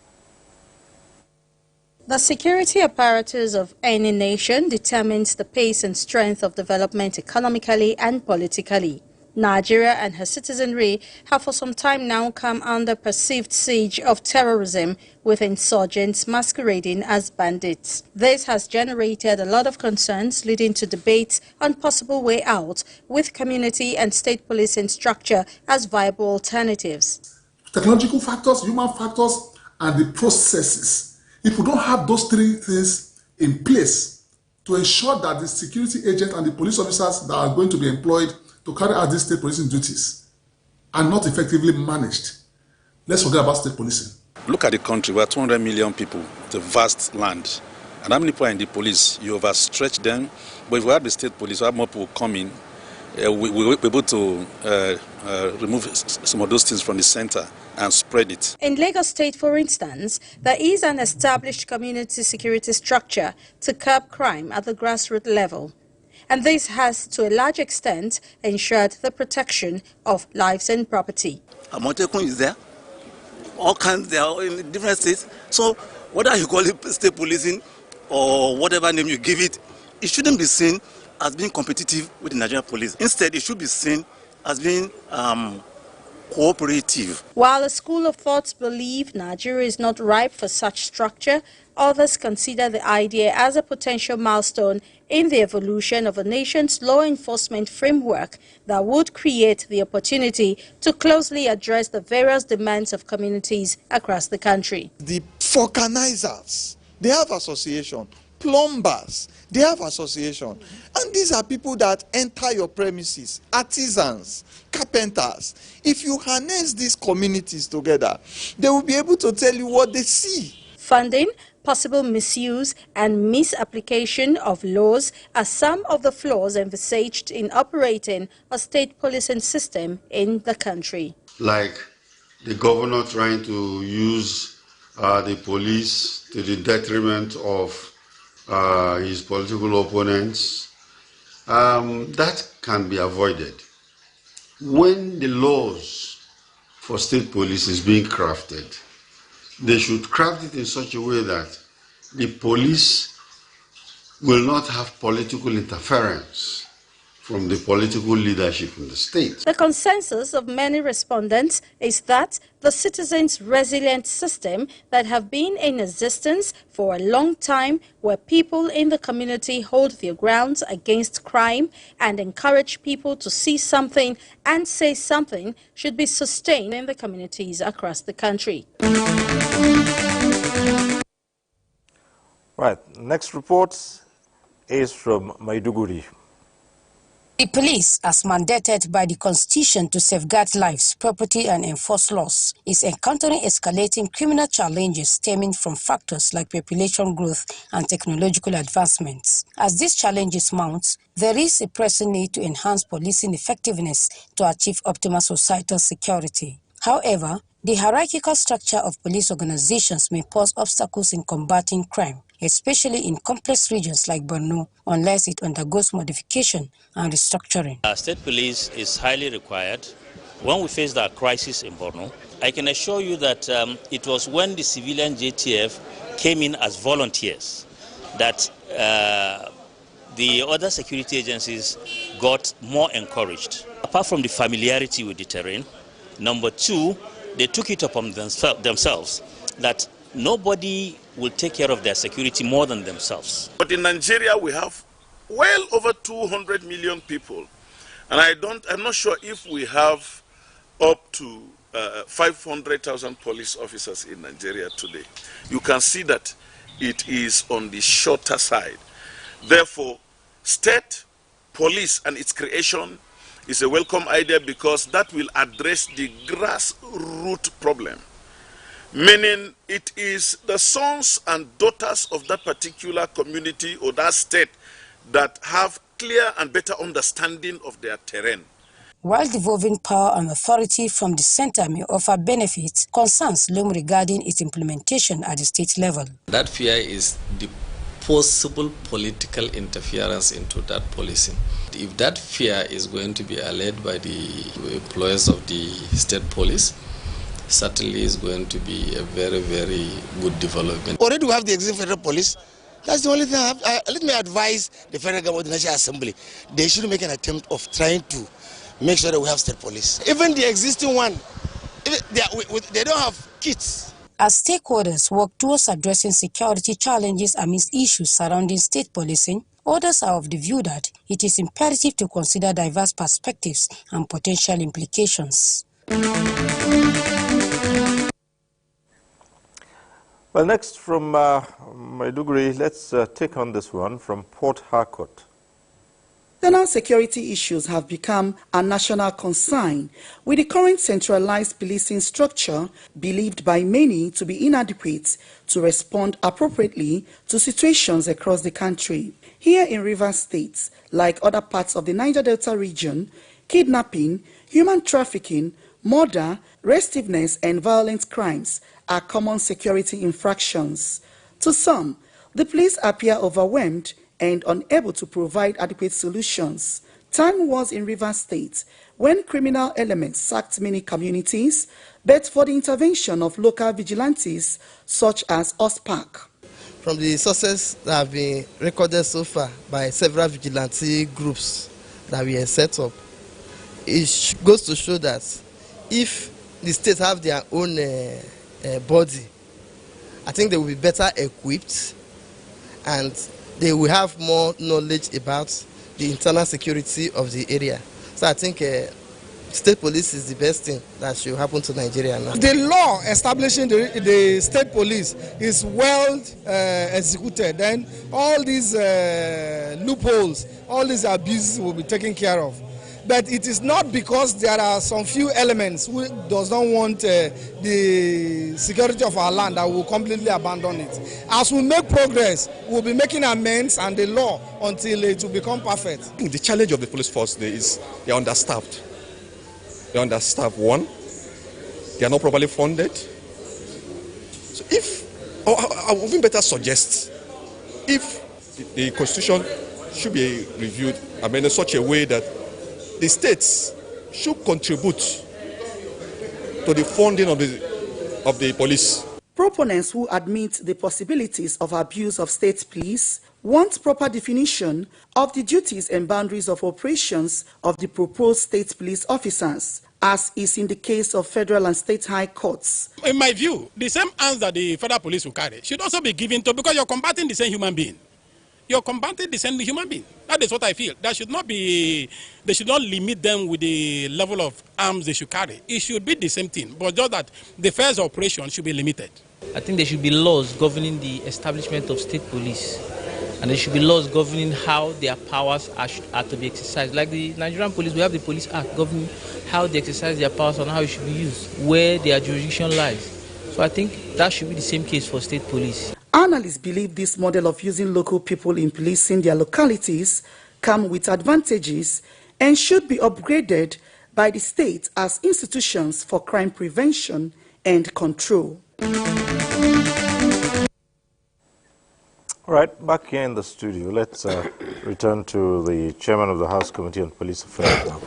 The security apparatus of any nation determines the pace and strength of development economically and politically. Nigeria and her citizenry have for some time now come under perceived siege of terrorism, with insurgents masquerading as bandits. This has generated a lot of concerns, leading to debates on possible way out, with community and state policing structure as viable alternatives. Technological factors, human factors, and the processes. If we don't have those three things in place to ensure that the security agents and the police officers that are going to be employed to carry out these state policing duties are not effectively managed, let's forget about state policing. Look at the country. We are 200 million people, it's a vast land. And how many people are in the police? You overstretch them. But if we have the state police, we have more people coming. We'll be able to remove some of those things from the center and spread it. In Lagos State, for instance, there is an established community security structure to curb crime at the grassroots level. And this has, to a large extent, ensured the protection of lives and property. Amotekun is there. All kinds, they are in different states. So whether you call it state policing or whatever name you give it, it shouldn't be seen as being competitive with the Nigerian police. Instead, it should be seen as being cooperative. While a school of thought believe Nigeria is not ripe for such structure, others consider the idea as a potential milestone in the evolution of a nation's law enforcement framework that would create the opportunity to closely address the various demands of communities across the country. The vulcanizers, they have association. Plumbers, they have association. And these are people that enter your premises, artisans, carpenters. If you harness these communities together, they will be able to tell you what they see. Funding, possible misuse and misapplication of laws are some of the flaws envisaged in operating a state policing system in the country. Like the governor trying to use the police to the detriment of his political opponents, that can be avoided. When the laws for state police is being crafted, they should craft it in such a way that the police will not have political interference from the political leadership in the state. The consensus of many respondents is that the citizens' resilient system that have been in existence for a long time, where people in the community hold their grounds against crime and encourage people to see something and say something, should be sustained in the communities across the country. Right, next report is from Maiduguri. The police, as mandated by the Constitution to safeguard lives, property and enforce laws, is encountering escalating criminal challenges stemming from factors like population growth and technological advancements. As these challenges mount, there is a pressing need to enhance policing effectiveness to achieve optimal societal security. However, the hierarchical structure of police organizations may pose obstacles in combating crime, especially in complex regions like Borno, unless it undergoes modification and restructuring. State police is highly required when we face that crisis in Borno. I can assure you that it was when the civilian JTF came in as volunteers that the other security agencies got more encouraged. Apart from the familiarity with the terrain, number two, they took it upon themselves that nobody will take care of their security more than themselves. But in Nigeria, we have well over 200 million people. And I'm not sure if we have up to 500,000 police officers in Nigeria today. You can see that it is on the shorter side. Therefore, state police and its creation is a welcome idea, because that will address the grassroots problem. Meaning it is the sons and daughters of that particular community or that state that have clear and better understanding of their terrain. While devolving power and authority from the center may offer benefits, concerns loom regarding its implementation at the state level. That fear is the possible political interference into that policing. If that fear is going to be allayed by the employees of the state police, certainly is going to be a very, very good development. Already we have the existing federal police. That's the only thing I have. Let me advise the federal government, the National Assembly. They should make an attempt of trying to make sure that we have state police. Even the existing one, they don't have kits. As stakeholders work towards addressing security challenges amidst issues surrounding state policing, others are of the view that it is imperative to consider diverse perspectives and potential implications. Well, next from Maiduguri, let's take on this one from Port Harcourt. National security issues have become a national concern, with the current centralized policing structure believed by many to be inadequate to respond appropriately to situations across the country. Here in Rivers State, like other parts of the Niger Delta region, kidnapping, Human trafficking, murder, restiveness, and violent crimes are common security infractions. To some, the police appear overwhelmed and unable to provide adequate solutions. Time was in Rivers State when criminal elements sacked many communities, but for the intervention of local vigilantes such as OSPAC. From the sources that have been recorded so far by several vigilante groups that we have set up, it goes to show that if the states have their own body, I think they will be better equipped and they will have more knowledge about the internal security of the area. So I think state police is the best thing that should happen to Nigeria now. The law establishing the state police is well executed, then all these loopholes, all these abuses will be taken care of. But it is not because there are some few elements who does not want the security of our land that will completely abandon it. As we make progress, we'll be making amends and the law until it will become perfect. The challenge of the police force today is they are understaffed. They are understaffed, one, they are not properly funded. So or I would even better suggest, if the constitution should be reviewed, I mean, in such a way that the states should contribute to the funding of the police. Proponents who admit the possibilities of abuse of state police want proper definition of the duties and boundaries of operations of the proposed state police officers, as is in the case of federal and state high courts. In my view, the same arms that the federal police will carry should also be given to, because you're combating the same human being. You're combating the same human being. That is what I feel. They should not limit them with the level of arms they should carry. It should be the same thing, but just that the first operation should be limited. I think there should be laws governing the establishment of state police, and there should be laws governing how their powers are to be exercised. Like the Nigerian police, we have the Police Act governing how they exercise their powers and how it should be used, where their jurisdiction lies. So I think that should be the same case for state police. Analysts believe this model of using local people in policing their localities come with advantages and should be upgraded by the state as institutions for crime prevention and control. All right, back here in the studio, let's return to the chairman of the House Committee on Police Affairs now.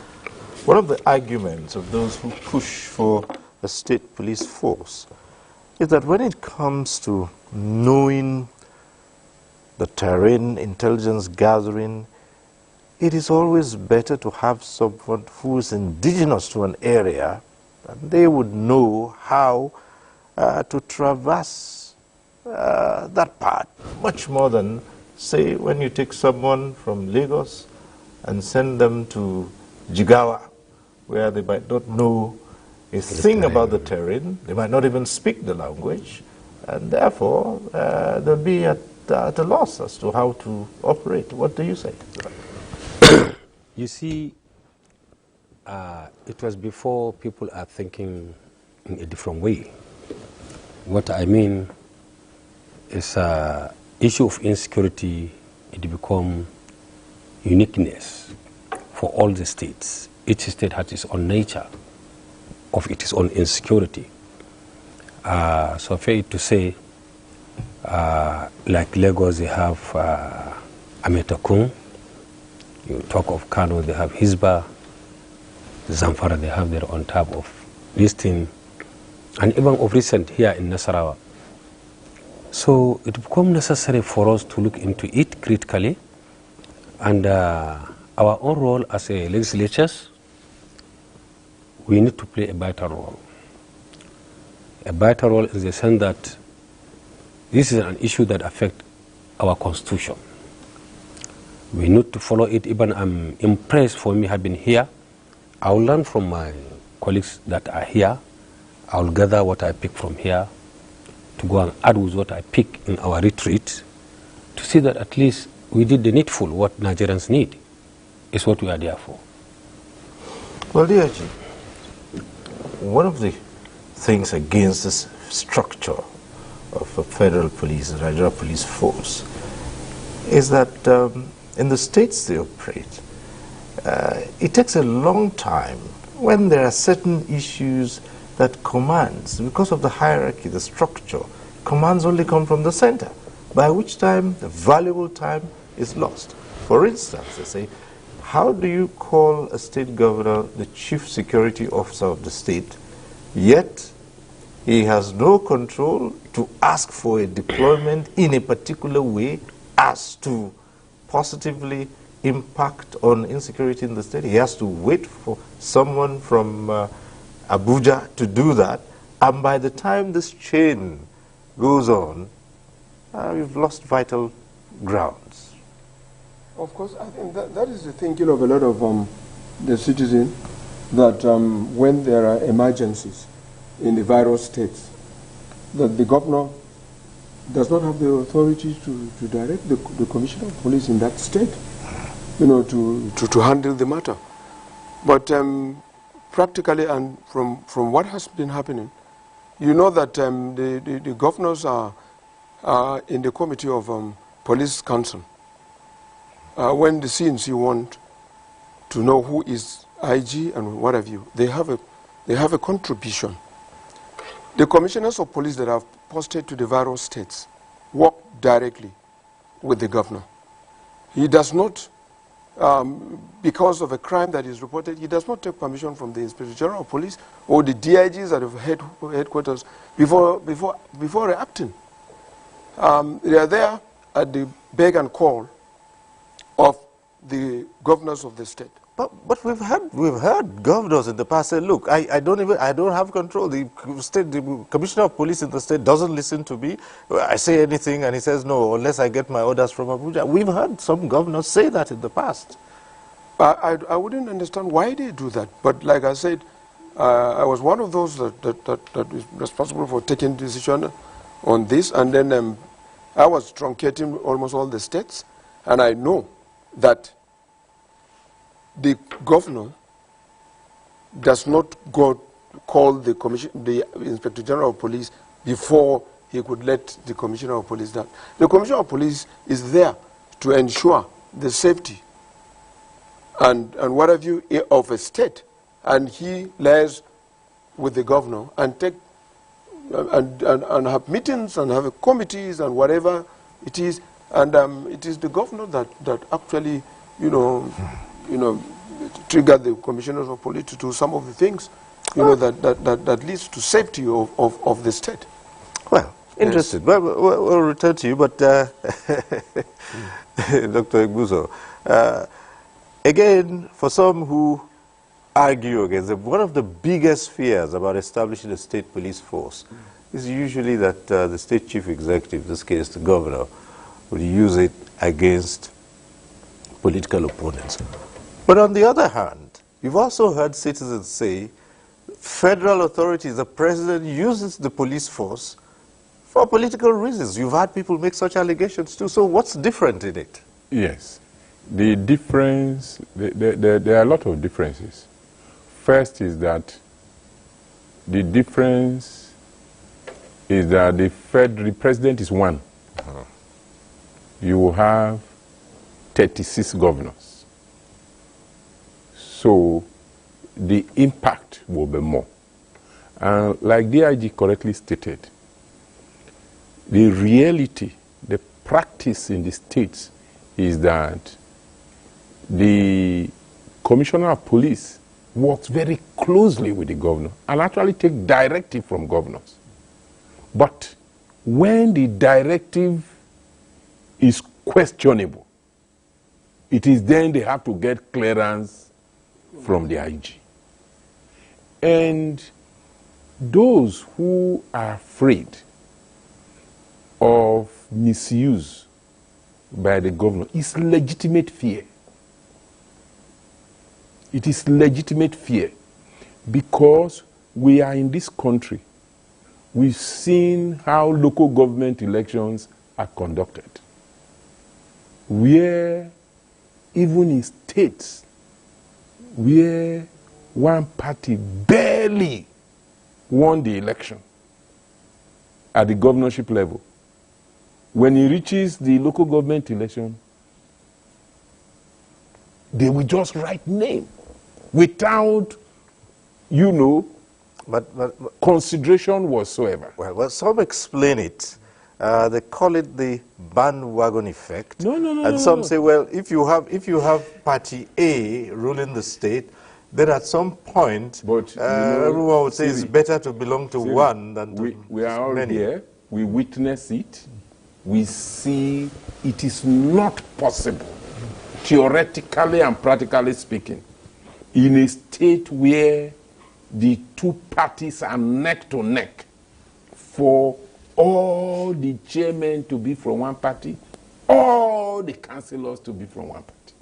One of the arguments of those who push for a state police force is that when it comes to knowing the terrain, intelligence gathering, it is always better to have someone who is indigenous to an area, and they would know how to traverse that part, much more than, say, when you take someone from Lagos and send them to Jigawa, where they might not know a thing about the terrain, they might not even speak the language, and therefore they'll be at a loss as to how to operate. What do you say? You see, it was before people are thinking in a different way. What I mean is issue of insecurity, it become uniqueness for all the states. Each state has its own nature of its own insecurity. So fair to say, like Lagos, they have Ametakun. You talk of Kano, they have Hisba. Zamfara, they have their own type of listing. And even of recent here in Nasarawa. So it becomes necessary for us to look into it critically. And our own role as a legislatures, we need to play a vital role. A vital role in the sense that this is an issue that affects our constitution. We need to follow it. Even I'm impressed for me having here. I will learn from my colleagues that are here. I will gather what I pick from here to go and add with what I pick in our retreat to see that at least we did the needful. What Nigerians need is what we are there for. Well, DIG, one of the things against this structure of a federal police, the Nigeria police force, is that in the states they operate, it takes a long time when there are certain issues that commands, because of the hierarchy, the structure, commands only come from the center, by which time the valuable time is lost. For instance, they say, how do you call a state governor the chief security officer of the state, yet he has no control to ask for a deployment in a particular way as to positively impact on insecurity in the state? He has to wait for someone from Abuja to do that, and by the time this chain goes on, we've lost vital grounds. Of course, I think that is the thinking of a lot of the citizens, that when there are emergencies in the various states, that the governor does not have the authority to direct the commissioner of police in that state, to handle the matter. But practically, and from what has been happening, you know that the governors are in the committee of police council. When the scenes you want to know who is IG and what have you, they have a contribution. The commissioners of police that have posted to the various states work directly with the governor. He does not, because of a crime that is reported, he does not take permission from the Inspector General of Police or the DIGs at the headquarters before reacting. They are there at the beg and call of the governors of the state. But we've heard governors in the past say, look, I don't have control. The commissioner of police in the state doesn't listen to me. I say anything and he says no, unless I get my orders from Abuja. We've heard some governors say that in the past. I wouldn't understand why they do that. But like I said, I was one of those that is responsible for taking decision on this, and then I was truncating almost all the states, and I know that the governor does not go call the Inspector General of Police before he could let the Commissioner of Police down. The Commissioner of Police is there to ensure the safety and what have you of a state, and he liaises with the governor and take and have meetings and have committees and whatever it is, and it is the governor that actually trigger the commissioners of police to do some of the things that leads to safety of the state. Well, interesting. Yes. We'll return to you, but Dr. Egbuzo, again, for some who argue against it, one of the biggest fears about establishing a state police force is usually that the state chief executive, in this case the governor, would use it against political opponents. But on the other hand, you've also heard citizens say federal authorities, the president uses the police force for political reasons. You've had people make such allegations too. So what's different in it? Yes. The difference, there are a lot of differences. First is that the difference is that the president is one. You will have 36 governors. So the impact will be more. And like DIG correctly stated, the reality, the practice in the states is that the commissioner of police works very closely with the governor and actually takes directive from governors. But when the directive is questionable, it is then they have to get clearance from the IG. And those who are afraid of misuse by the governor is legitimate fear. It is legitimate fear because we are in this country. We've seen how local government elections are conducted, where even in states where one party barely won the election at the governorship level, when it reaches the local government election, they will just write name without you know, consideration whatsoever. Well, some explain it. They call it the bandwagon effect. And some say, well, if you have Party A ruling the state, then at some point, everyone would say it's better to belong to one than to many. We are all here. We witness it. We see it is not possible, theoretically and practically speaking, in a state where the two parties are neck to neck, for all the chairmen to be from one party, all the councillors to be from one party.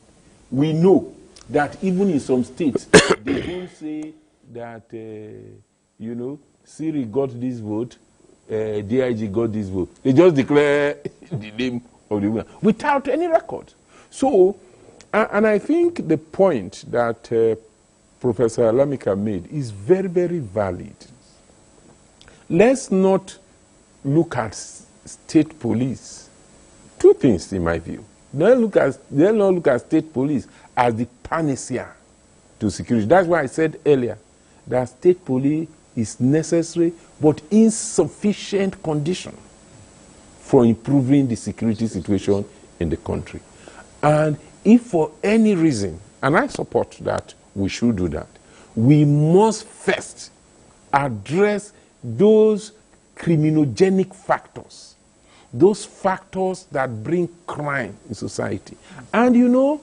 We know that even in some states, they don't say that, you know, Siri got this vote, DIG got this vote. They just declare the name of the winner without any record. So, and I think the point that Professor Alamika made is very, very valid. Let's not look at state police. Two things, in my view. Let's not look at state police as the panacea to security. That's why I said earlier that state police is necessary but insufficient condition for improving the security situation in the country. And if for any reason, and I support that we should do that, we must first address those criminogenic factors, those factors that bring crime in society. And you know,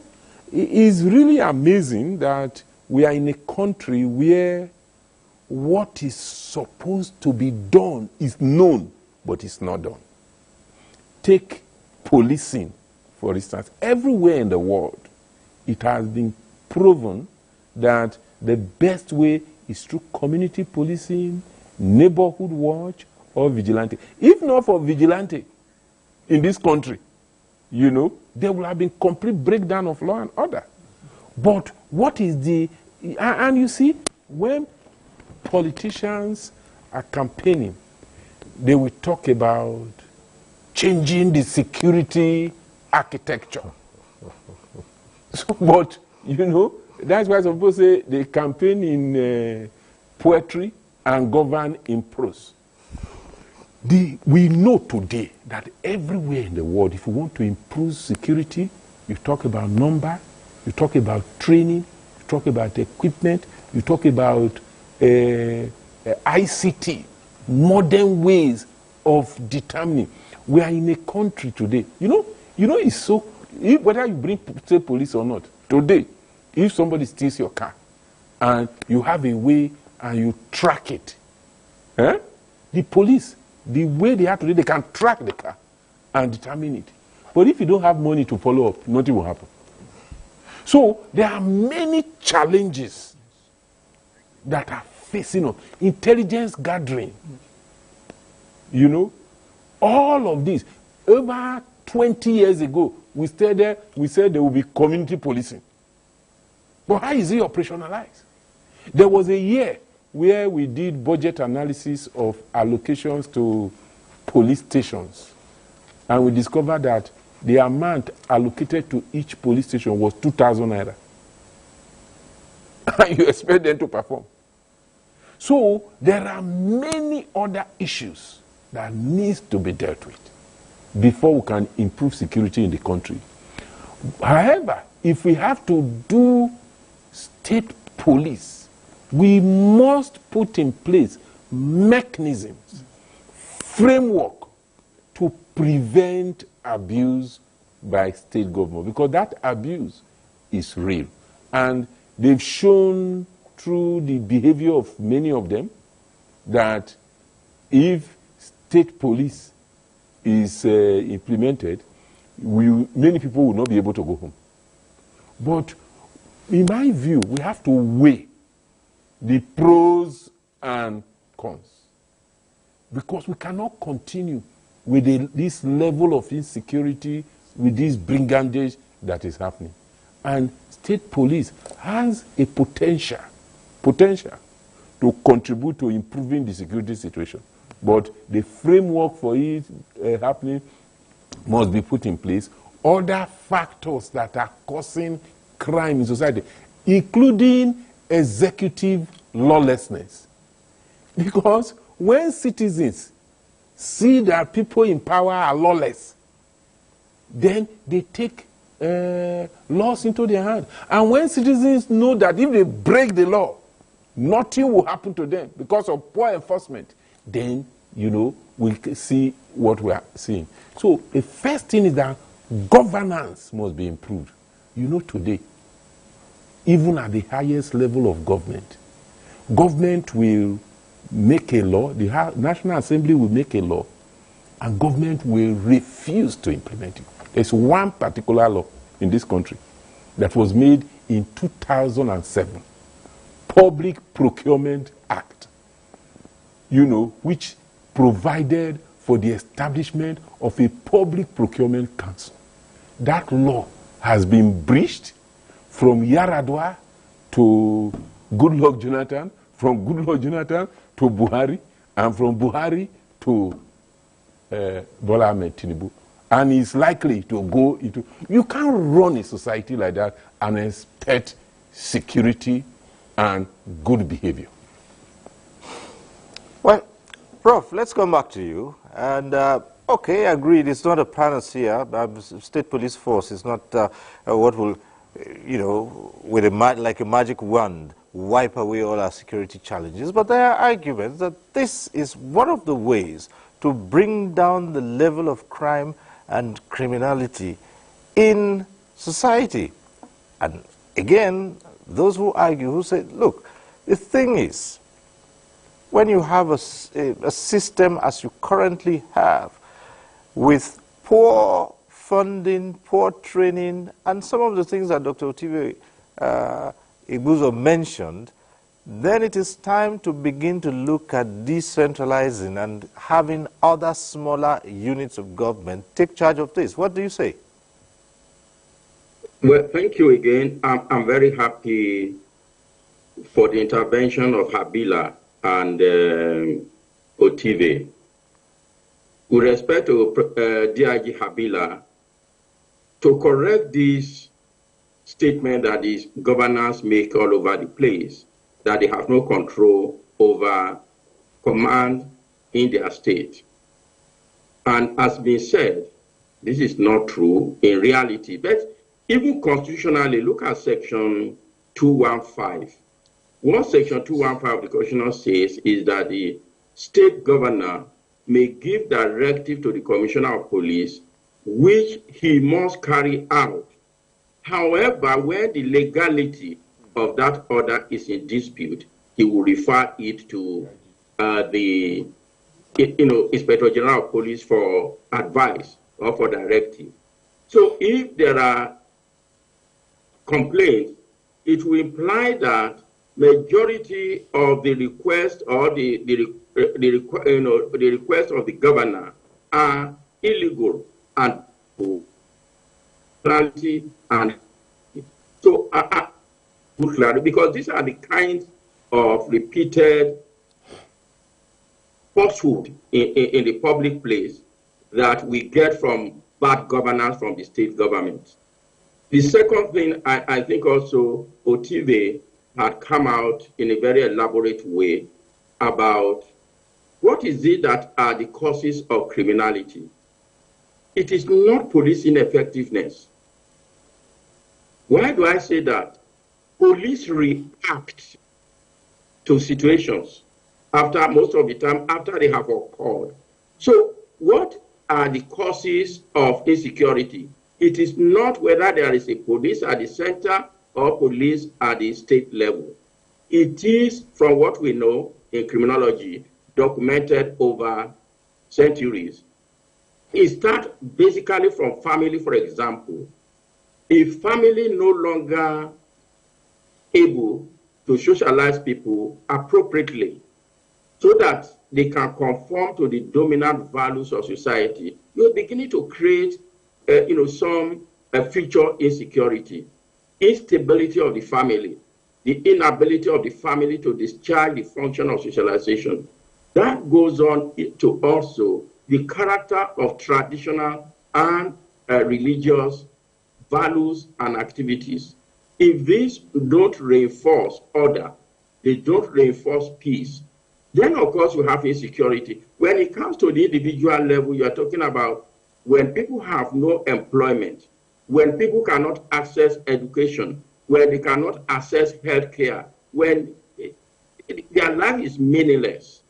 it is really amazing that we are in a country where what is supposed to be done is known, but it's not done. Take policing, for instance. Everywhere in the world, it has been proven that the best way is through community policing, neighborhood watch, or vigilante. If not for vigilante in this country, you know, there will have been complete breakdown of law and order. But what is the... And you see, when politicians are campaigning, they will talk about changing the security architecture. So, but, you know, that's why some people say they campaign in poetry and govern in prose. We know today that everywhere in the world, if you want to improve security, you talk about number, you talk about training, you talk about equipment, you talk about ICT, modern ways of determining. We are in a country today. You know, it's so, whether you bring state police or not, today, if somebody steals your car and you have a way and you track it, the police, the way they are today, they can track the car and determine it. But if you don't have money to follow up, nothing will happen. So there are many challenges that are facing us. Intelligence gathering, you know, all of this. Over 20 years ago, we said there will be community policing. But how is it operationalized? There was a year where we did budget analysis of allocations to police stations. And we discovered that the amount allocated to each police station was 2,000 naira. And you expect them to perform. So there are many other issues that needs to be dealt with before we can improve security in the country. However, if we have to do state police, we must put in place mechanisms, framework to prevent abuse by state government, because that abuse is real. And they've shown through the behavior of many of them that if state police is implemented, many people will not be able to go home. But in my view, we have to weigh the pros and cons, because we cannot continue with this level of insecurity, with this brigandage that is happening. And state police has a potential to contribute to improving the security situation. But the framework for it happening must be put in place. Other factors that are causing crime in society, including executive lawlessness. Because when citizens see that people in power are lawless, then they take laws into their hand. And when citizens know that if they break the law, nothing will happen to them because of poor enforcement, then, you know, we see what we are seeing. So the first thing is that governance must be improved. You know, today, even at the highest level of government, government will make a law, the National Assembly will make a law, and government will refuse to implement it. There's one particular law in this country that was made in 2007, Public Procurement Act, you know, which provided for the establishment of a public procurement council. That law has been breached from Yaradua to Goodluck Jonathan, from Goodluck Jonathan to Buhari, and from Buhari to Bola Ahmed Tinubu. And is likely to go into... You can't run a society like that and expect security and good behavior. Well, Prof, let's come back to you. And, okay, agreed, it's not a panacea. State police force is not what will, you know, with like a magic wand, wipe away all our security challenges. But there are arguments that this is one of the ways to bring down the level of crime and criminality in society. And again, those who argue, who say, look, the thing is, when you have a system as you currently have, with poor funding, poor training, and some of the things that Dr. Otibe Igbuzo mentioned, then it is time to begin to look at decentralizing and having other smaller units of government take charge of this. What do you say? Well, thank you again. I'm very happy for the intervention of Habila and Otibe. With respect to DIG Habila, to correct this statement that these governors make all over the place, that they have no control over command in their state. And as been said, this is not true in reality. But even constitutionally, look at section 215. What section 215 of the Constitution says is that the state governor may give directive to the commissioner of police, which he must carry out. However, when the legality of that order is in dispute, he will refer it to the Inspector General of Police for advice or for directive. So if there are complaints, it will imply that majority of the request or the request of the governor are illegal and so because these are the kinds of repeated falsehood in the public place that we get from bad governance from the state government. The second thing, I think also Otibe had come out in a very elaborate way about what is it that are the causes of criminality. It is not police ineffectiveness. Why do I say that? Police react to situations after, most of the time, after they have occurred. So what are the causes of insecurity? It is not whether there is a police at the center or police at the state level. It is, from what we know in criminology, documented over centuries. It starts basically from family, for example. If family no longer able to socialize people appropriately so that they can conform to the dominant values of society, you're beginning to create some future insecurity, instability of the family, the inability of the family to discharge the function of socialization. That goes on to also the character of traditional and religious values and activities. If these don't reinforce order, they don't reinforce peace. Then, of course, you have insecurity. When it comes to the individual level, you are talking about when people have no employment, when people cannot access education, when they cannot access health care, when their life is meaningless,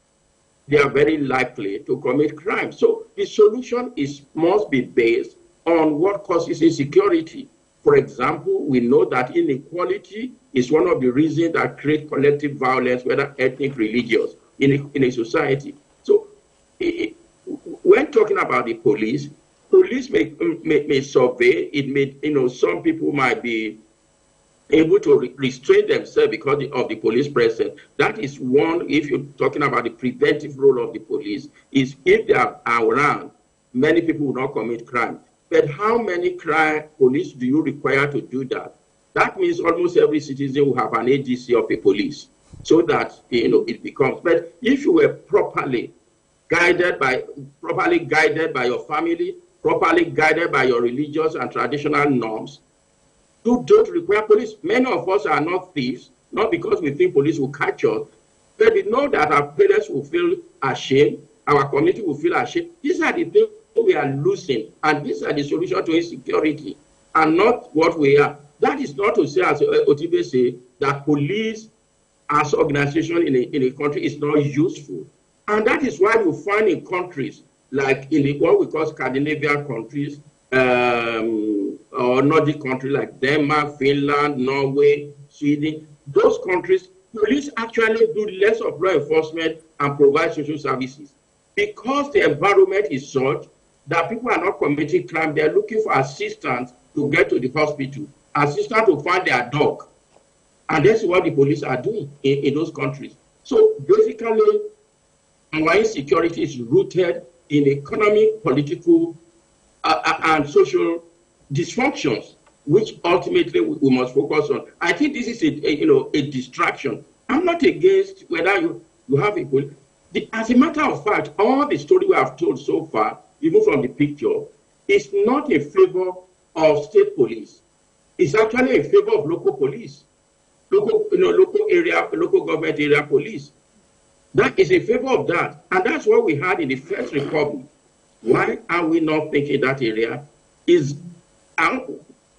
they are very likely to commit crime. So the solution must be based on what causes insecurity. For example, we know that inequality is one of the reasons that create collective violence, whether ethnic, religious, in a society. So when talking about the police may survey, it may, some people might be able to restrain themselves because of the police presence. That is one, if you're talking about the preventive role of the police, is if they are around, many people will not commit crime. But how many police do you require to do that? That means almost every citizen will have an AGC of a police, so that it becomes. But if you were properly guided by your family, properly guided by your religious and traditional norms, you don't require police. Many of us are not thieves, not because we think police will catch us, but we know that our parents will feel ashamed, our community will feel ashamed. These are the things we are losing, and these are the solution to insecurity, and not what we are. That is not to say, as Otibe say, that police as organization in a country is not useful. And that is why you find in countries like in what we call Scandinavian countries, or Nordic countries like Denmark, Finland, Norway, Sweden, those countries, police actually do less of law enforcement and provide social services. Because the environment is such that people are not committing crime, they're looking for assistance to get to the hospital, assistance to find their dog. And that's what the police are doing in those countries. So basically, our insecurity is rooted in economic, political, and social dysfunctions, which ultimately we must focus on. I think this is a distraction. I'm not against whether you have a police. As a matter of fact, all the story we have told so far, even from the picture, is not in favor of state police. It's actually in favor of local police, local government area police. That is in favor of that. And that's what we had in the First Republic. Why are we not thinking that area?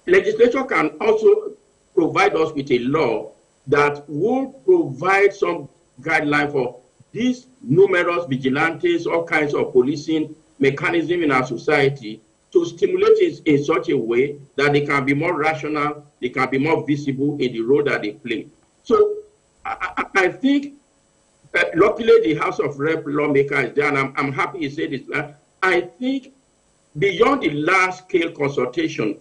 Legislature can also provide us with a law that will provide some guideline for these numerous vigilantes, all kinds of policing mechanism in our society, to stimulate it in such a way that they can be more rational, they can be more visible in the role that they play. So I think, luckily the House of Rep lawmaker is there, and I'm happy he said this. I think beyond the large-scale consultation,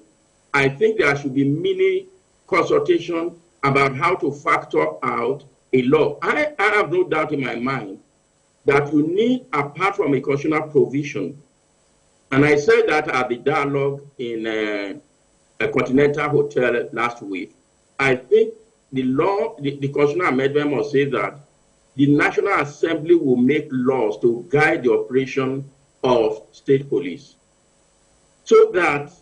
I think there should be mini consultation about how to factor out a law. I have no doubt in my mind that you need, apart from a constitutional provision, and I said that at the dialogue in a Continental Hotel last week, I think the law, the constitutional amendment must say that the National Assembly will make laws to guide the operation of state police, so that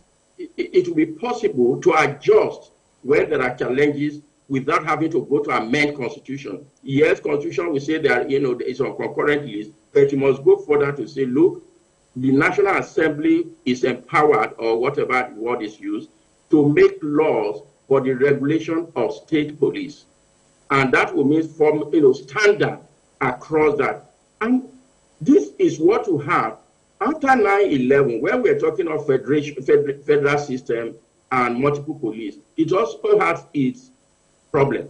it will be possible to adjust when there are challenges without having to go to amend Constitution. Yes, Constitution will say that it's on concurrent list, but you must go further to say, look, the National Assembly is empowered, or whatever word is used, to make laws for the regulation of state police. And that will mean form standard across that. And this is what you have after 9/11, when we're talking of federal system and multiple police. It also has its problem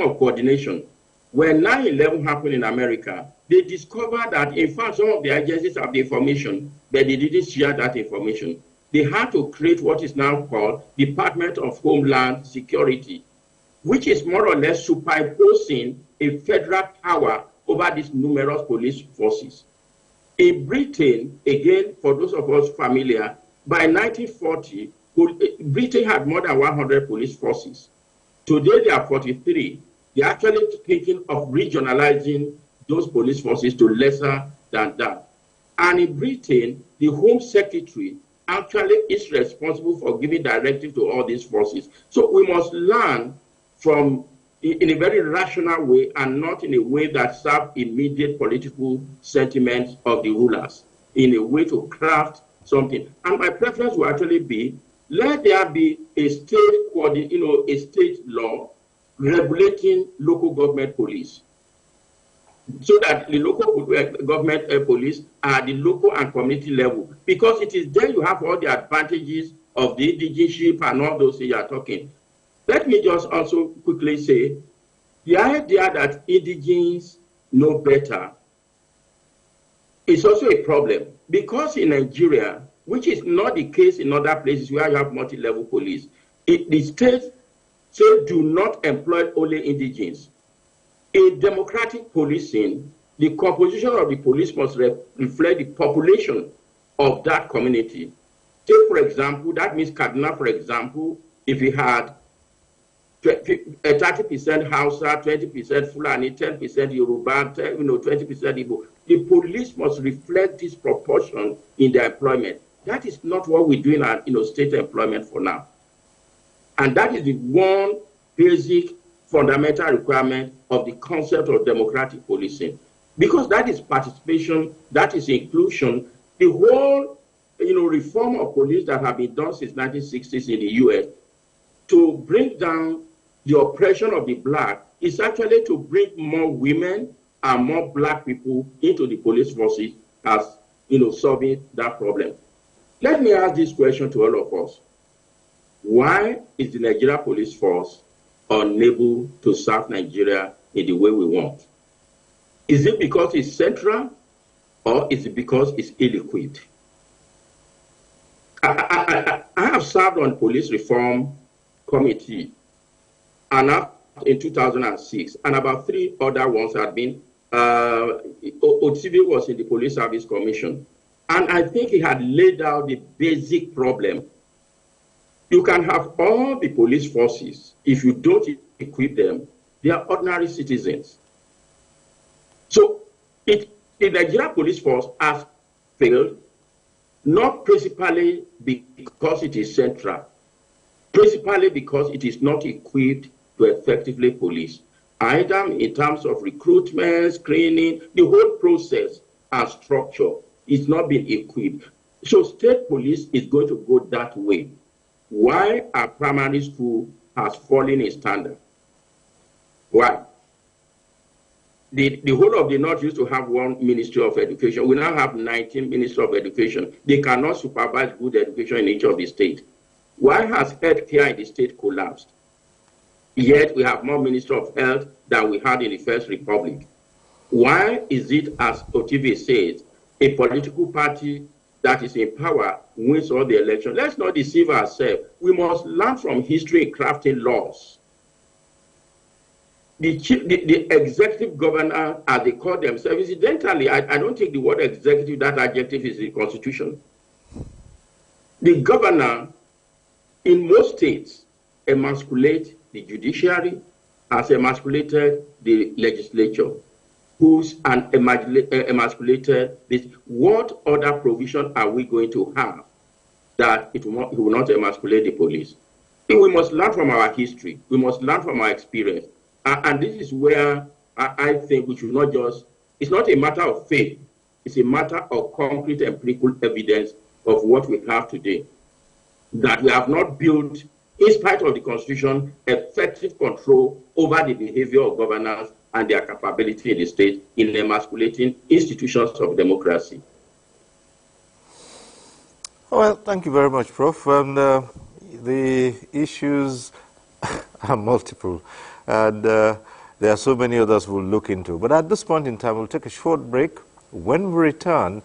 of coordination. When 9/11 happened in America, they discovered that, in fact, some of the agencies have the information, but they didn't share that information. They had to create what is now called Department of Homeland Security, which is more or less superimposing a federal power over these numerous police forces. In Britain, again, for those of us familiar, by 1940, Britain had more than 100 police forces. Today, there are 43. They're actually thinking of regionalizing those police forces to lesser than that. And in Britain, the Home Secretary actually is responsible for giving directive to all these forces. So we must learn from in a very rational way and not in a way that serves immediate political sentiments of the rulers, in a way to craft something. And my preference will actually be, let there be a state a state law regulating local government police, so that the local government police are at the local and community level, because it is there you have all the advantages of the indigenship and all those things you are talking. Let me just also quickly say, the idea that indigenes know better is also a problem, because in Nigeria, which is not the case in other places where you have multi-level police, the states say do not employ only indigenes. In democratic policing, the composition of the police must reflect the population of that community. Take, for example, that means Kaduna, for example, if we had 30% Hausa, 20% Fulani, 10% Yoruba, 20% Igbo, the police must reflect this proportion in their employment. That is not what we do in state employment for now. And that is the one basic fundamental requirement of the concept of democratic policing. Because that is participation, that is inclusion. The whole reform of police that have been done since 1960s in the US to bring down the oppression of the black is actually to bring more women and more black people into the police forces as solving that problem. Let me ask this question to all of us. Why is the Nigeria police force unable to serve Nigeria in the way we want? Is it because it's central, or is it because it's ill-equipped? I have served on police reform committee in 2006, and about 3 other ones had been, Otibi was in the Police Service Commission, and I think he had laid out the basic problem. You can have all the police forces. If you don't equip them, they are ordinary citizens. So the Nigeria police force has failed, not principally because it is central, principally because it is not equipped to effectively police, either in terms of recruitment, screening, the whole process and structure is not being equipped. So state police is going to go that way. Why our primary school has fallen in standard? Why? The whole of the North used to have one Ministry of Education. We now have 19 Ministries of Education. They cannot supervise good education in each of the states. Why has healthcare in the state collapsed? Yet we have more Ministry of Health than we had in the First Republic. Why is it, as Otibi says, a political party that is in power wins all the elections? Let's not deceive ourselves. We must learn from history in crafting laws. The executive governor, as they call themselves, incidentally, I don't think the word executive, that adjective is in the Constitution. The governor in most states emasculate the judiciary, has emasculated the legislature, who's emasculated this. What other provision are we going to have that it will not emasculate the police? We must learn from our history. We must learn from our experience. And this is where I think we should not just, it's not a matter of faith. It's a matter of concrete empirical evidence of what we have today. That we have not built, in spite of the Constitution, effective control over the behavior of governors and their capability in the state in emasculating institutions of democracy. Well, thank you very much, Prof. And the issues are multiple, and there are so many others we'll look into. But at this point in time, we'll take a short break. When we return,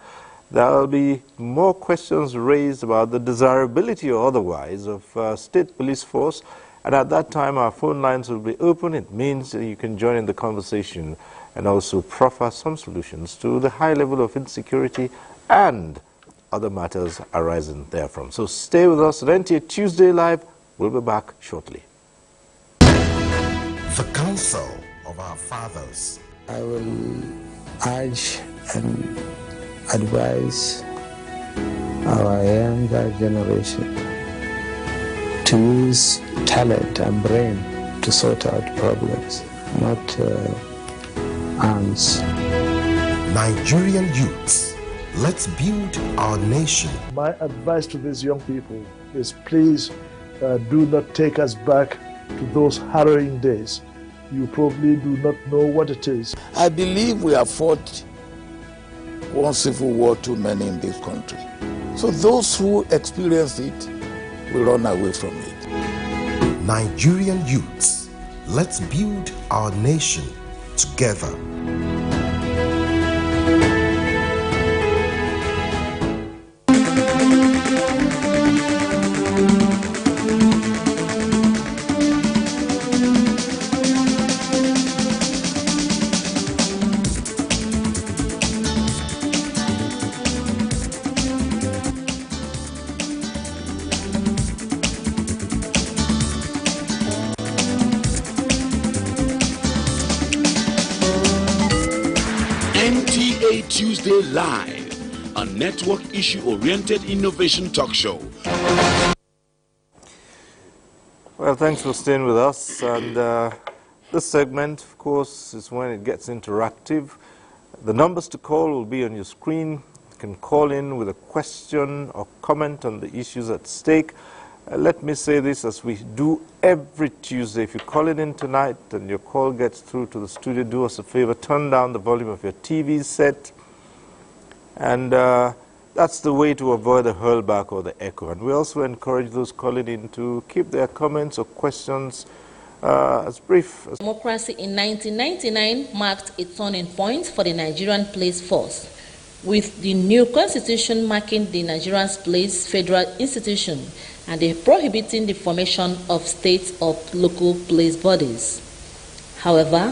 there will be more questions raised about the desirability or otherwise of state police force. And at that time, our phone lines will be open. It means that you can join in the conversation and also proffer some solutions to the high level of insecurity and other matters arising therefrom. So stay with us at NTA Tuesday Live. We'll be back shortly. The counsel of our fathers. I will urge and advise our younger generation to use talent and brain to to sort out problems, not arms. Nigerian youths, let's build our nation. My advice to these young people is please do not take us back to those harrowing days. You probably do not know what it is. I believe we have fought one civil war too many in this country. So those who experience it will run away from it. Nigerian youths, let's build our nation together. NTA Tuesday Live, a network issue-oriented innovation talk show. Well, thanks for staying with us. And this segment, of course, is when it gets interactive. The numbers to call will be on your screen. You can call in with a question or comment on the issues at stake. Let me say this as we do every Tuesday. If you call in tonight and your call gets through to the studio, do us a favor, turn down the volume of your TV set. And that's the way to avoid the hurlback or the echo. And we also encourage those calling in to keep their comments or questions as brief as democracy in 1999 marked a turning point for the Nigerian police force, with the new constitution marking the Nigerian police federal institution and prohibiting the formation of state or local police bodies. However,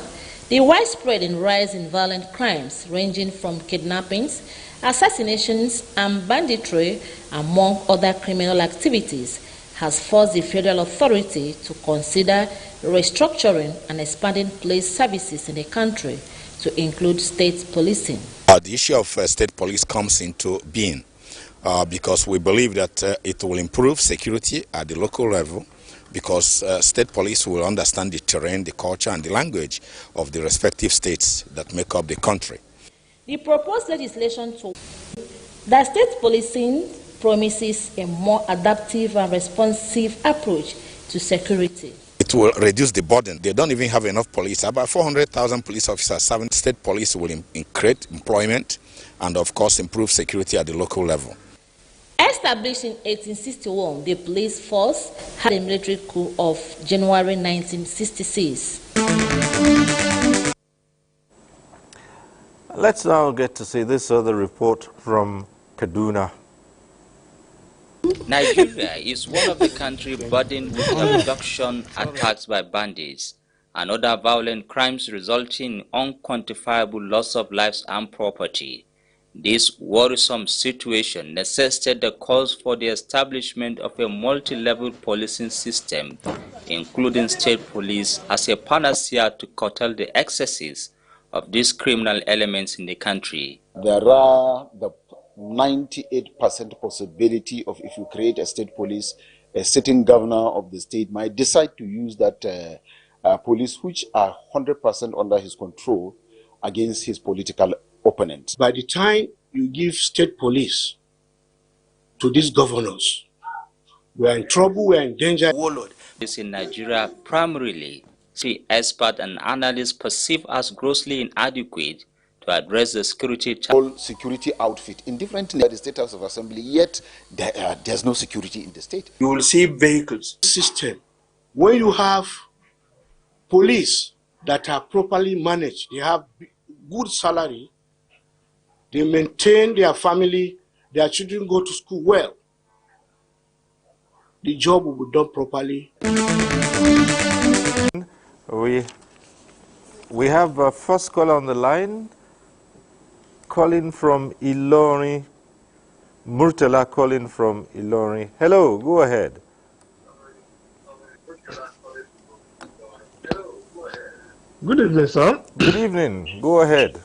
the widespread and rise in violent crimes ranging from kidnappings, assassinations, and banditry, among other criminal activities, has forced the federal authority to consider restructuring and expanding police services in the country to include state policing. The issue of state police comes into being because we believe that it will improve security at the local level, because state police will understand the terrain, the culture, and the language of the respective states that make up the country. The proposed legislation to that state policing promises a more adaptive and responsive approach to security. It will reduce the burden. They don't even have enough police. About 400,000 police officers serving state police will create employment and, of course, improve security at the local level. Established in 1861, the police force had a military coup of January 1966. Let's now get to see this other report from Kaduna. Nigeria is one of the countries burdened with abduction attacks by bandits and other violent crimes resulting in unquantifiable loss of lives and property. This worrisome situation necessitated the calls for the establishment of a multi-level policing system, including state police, as a panacea to curtail the excesses of these criminal elements in the country. There are the 98% possibility of, if you create a state police, a sitting governor of the state might decide to use that police, which are 100% under his control, against his political opponents. By the time you give state police to these governors, we are in trouble, we are in danger. Warlord. This in Nigeria primarily see experts and analysts perceive as grossly inadequate to address the security whole security outfit in different the State House of Assembly, yet there's no security in the state. You will see vehicles system. When you have police that are properly managed, they have good salary, they maintain their family, their children go to school well, the job will be done properly. We have a first caller on the line, calling from Ilori, Murtala calling from Ilori. Hello, go ahead. Good evening, sir. Good evening, go ahead.